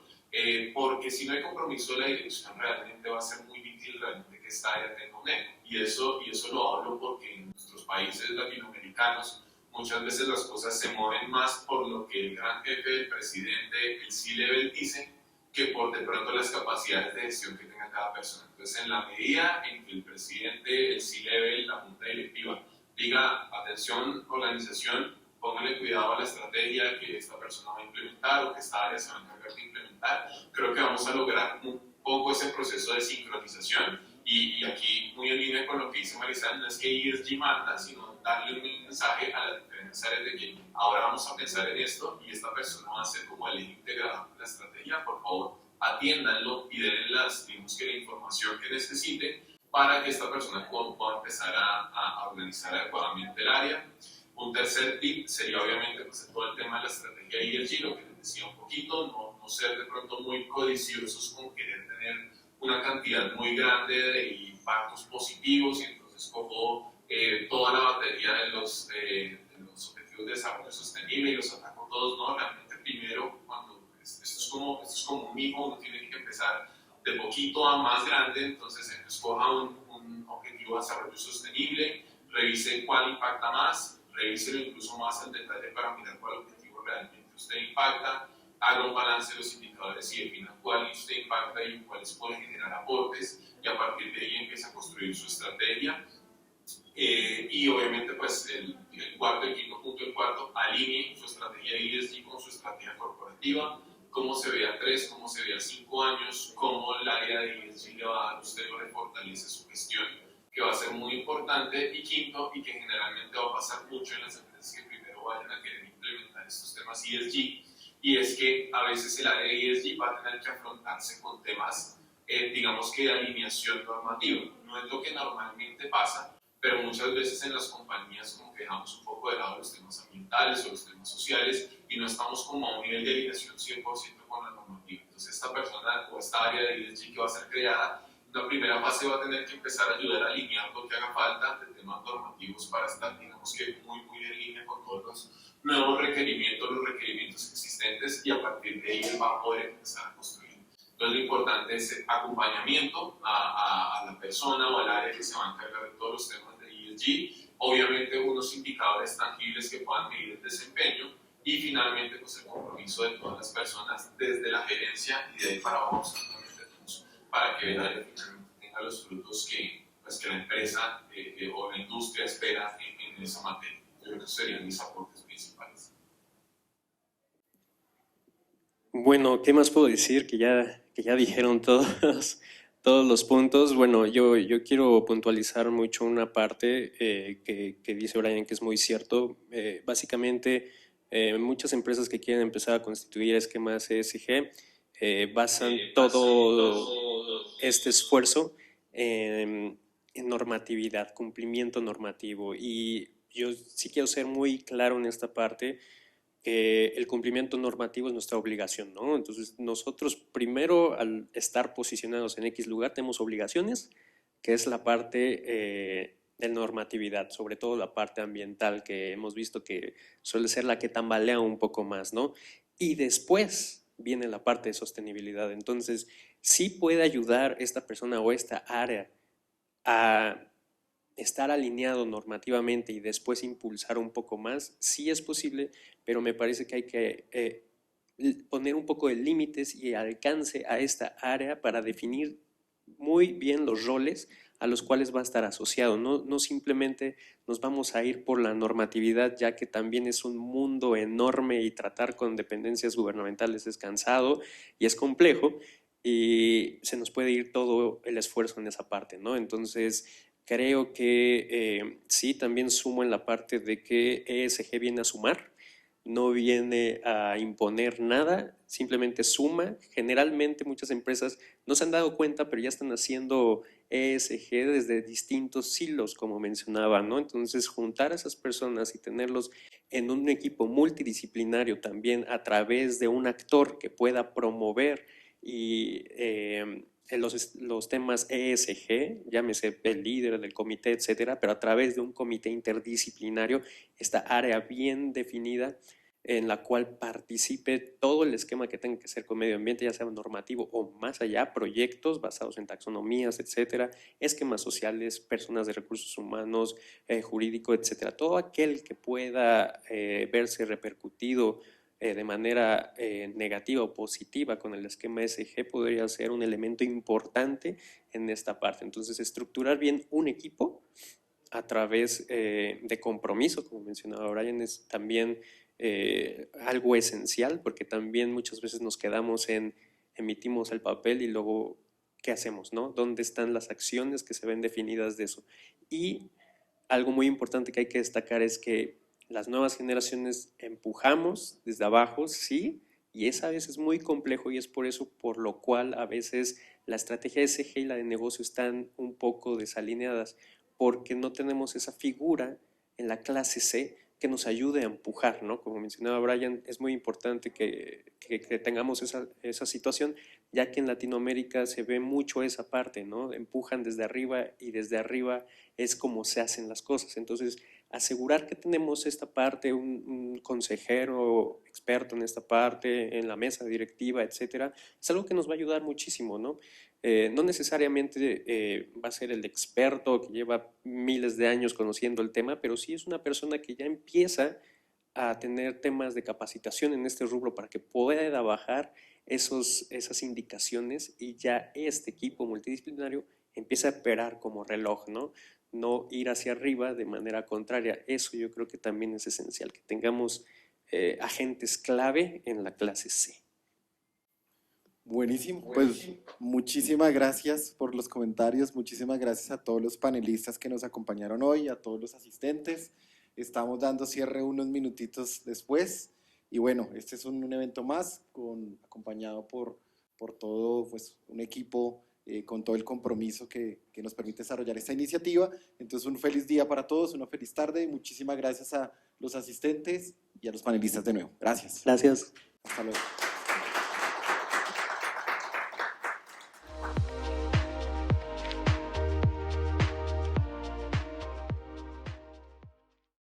porque si no hay compromiso de la dirección, realmente va a ser muy difícil realmente que esta área tenga un eco. Y eso lo hablo porque en nuestros países latinoamericanos muchas veces las cosas se mueven más por lo que el gran jefe, el presidente, el C-level dice, que por de pronto las capacidades de gestión que tenga cada persona. Entonces, en la medida en que el presidente, el C-level, la junta directiva diga, atención organización, póngale cuidado a la estrategia que esta persona va a implementar o que esta área se va a encargar de implementar, creo que vamos a lograr un poco ese proceso de sincronización. Y aquí, muy en línea con lo que dice Marisol, no es que ESG manda, sino darle un mensaje a las diferentes áreas de que ahora vamos a pensar en esto y esta persona va a ser como el eje integrador de la estrategia. Por favor, atiéndanlo y denle digamos que la información que necesiten para que esta persona pueda empezar a organizar adecuadamente el área. Un tercer tip sería obviamente pues, todo el tema de la estrategia ESG, lo que les decía un poquito, no ser de pronto muy codiciosos con querer tener una cantidad muy grande de impactos positivos y entonces cojo toda la batería de los objetivos de desarrollo sostenible y los ataco todos, ¿no? Realmente primero, cuando esto es como un hijo, uno tiene que empezar de poquito a más grande, entonces escoja un objetivo de desarrollo sostenible, revise cuál impacta más, revíselo incluso más en detalle para mirar cuál objetivo realmente usted impacta, haga un balance de los indicadores y defina cuál usted impacta y cuáles pueden generar aportes y a partir de ahí empieza a construir su estrategia. Y obviamente pues el quinto punto, el cuarto, alinee su estrategia de ESG con su estrategia corporativa, cómo se ve a 3, cómo se ve a 5 años, cómo el área de ESG le va a dar a usted o le fortalece su gestión, que va a ser muy importante. Y quinto, y que generalmente va a pasar mucho en las empresas que primero vayan a querer implementar estos temas ESG, y es que a veces el área de ESG va a tener que afrontarse con temas, digamos que de alineación normativa. No es lo que normalmente pasa, pero muchas veces en las compañías como que dejamos un poco de lado los temas ambientales o los temas sociales y no estamos como a un nivel de alineación 100% con la normativa. Entonces esta persona o esta área de ESG que va a ser creada, en la primera fase va a tener que empezar a ayudar a alinear lo que haga falta de temas normativos para estar, digamos que muy en línea con todos los nuevos requerimientos, los requerimientos existentes, y a partir de ahí él va a poder empezar a construir. Entonces lo importante es acompañamiento a la persona o al área que se va a encargar de todos los temas de ESG, obviamente unos indicadores tangibles que puedan medir el desempeño y finalmente pues el compromiso de todas las personas desde la gerencia y de ahí para abajo para que el área finalmente tenga los frutos que la empresa o la industria espera en esa materia. Yo creo que esos serían mis aportes principales. Bueno, ¿qué más puedo decir? Que ya dijeron todos los puntos. Bueno, yo quiero puntualizar mucho una parte que dice Brian que es muy cierto. Básicamente, muchas empresas que quieren empezar a constituir esquemas ESG basan todo este esfuerzo en normatividad, cumplimiento normativo. Y yo sí quiero ser muy claro en esta parte. El cumplimiento normativo es nuestra obligación, ¿no? Entonces nosotros primero al estar posicionados en X lugar tenemos obligaciones, que es la parte de normatividad, sobre todo la parte ambiental que hemos visto que suele ser la que tambalea un poco más, ¿no? Y después viene la parte de sostenibilidad. Entonces sí puede ayudar esta persona o esta área a estar alineado normativamente y después impulsar un poco más, sí es posible, pero me parece que hay que poner un poco de límites y alcance a esta área para definir muy bien los roles a los cuales va a estar asociado. No simplemente nos vamos a ir por la normatividad, ya que también es un mundo enorme y tratar con dependencias gubernamentales es cansado y es complejo y se nos puede ir todo el esfuerzo en esa parte, ¿no? Entonces, creo que sí, también sumo en la parte de que ESG viene a sumar, no viene a imponer nada, simplemente suma. Generalmente muchas empresas no se han dado cuenta, pero ya están haciendo ESG desde distintos silos, como mencionaba, ¿no? Entonces, juntar a esas personas y tenerlos en un equipo multidisciplinario también a través de un actor que pueda promover y los temas ESG, llámese el líder del comité, etcétera, pero a través de un comité interdisciplinario, esta área bien definida en la cual participe todo el esquema que tenga que ser con medio ambiente, ya sea normativo o más allá, proyectos basados en taxonomías, etcétera, esquemas sociales, personas de recursos humanos, jurídico, etcétera. Todo aquel que pueda verse repercutido de manera negativa o positiva con el esquema ESG podría ser un elemento importante en esta parte. Entonces, estructurar bien un equipo a través de compromiso, como mencionaba Brian, es también algo esencial, porque también muchas veces nos quedamos en emitimos el papel y luego, ¿qué hacemos, no? ¿Dónde están las acciones que se ven definidas de eso? Y algo muy importante que hay que destacar es que las nuevas generaciones empujamos desde abajo, sí, y es a veces muy complejo y es por eso por lo cual a veces la estrategia de ESG y la de negocio están un poco desalineadas, porque no tenemos esa figura en la clase C que nos ayude a empujar, ¿no? Como mencionaba Brian, es muy importante que tengamos esa situación, ya que en Latinoamérica se ve mucho esa parte, ¿no? Empujan desde arriba y desde arriba es como se hacen las cosas. Entonces, asegurar que tenemos esta parte, un consejero experto en esta parte, en la mesa directiva, etcétera, es algo que nos va a ayudar muchísimo, ¿no? No necesariamente va a ser el experto que lleva miles de años conociendo el tema, pero sí es una persona que ya empieza a tener temas de capacitación en este rubro para que pueda bajar esas indicaciones y ya este equipo multidisciplinario empieza a operar como reloj, ¿no? No ir hacia arriba de manera contraria. Eso yo creo que también es esencial, que tengamos agentes clave en la clase C. Buenísimo, pues muchísimas gracias por los comentarios, muchísimas gracias a todos los panelistas que nos acompañaron hoy, a todos los asistentes. Estamos dando cierre unos minutitos después y bueno, este es un evento más acompañado por todo pues, un equipo con todo el compromiso que nos permite desarrollar esta iniciativa. Entonces un feliz día para todos, una feliz tarde, muchísimas gracias a los asistentes y a los panelistas de nuevo. Gracias. Gracias. Hasta luego.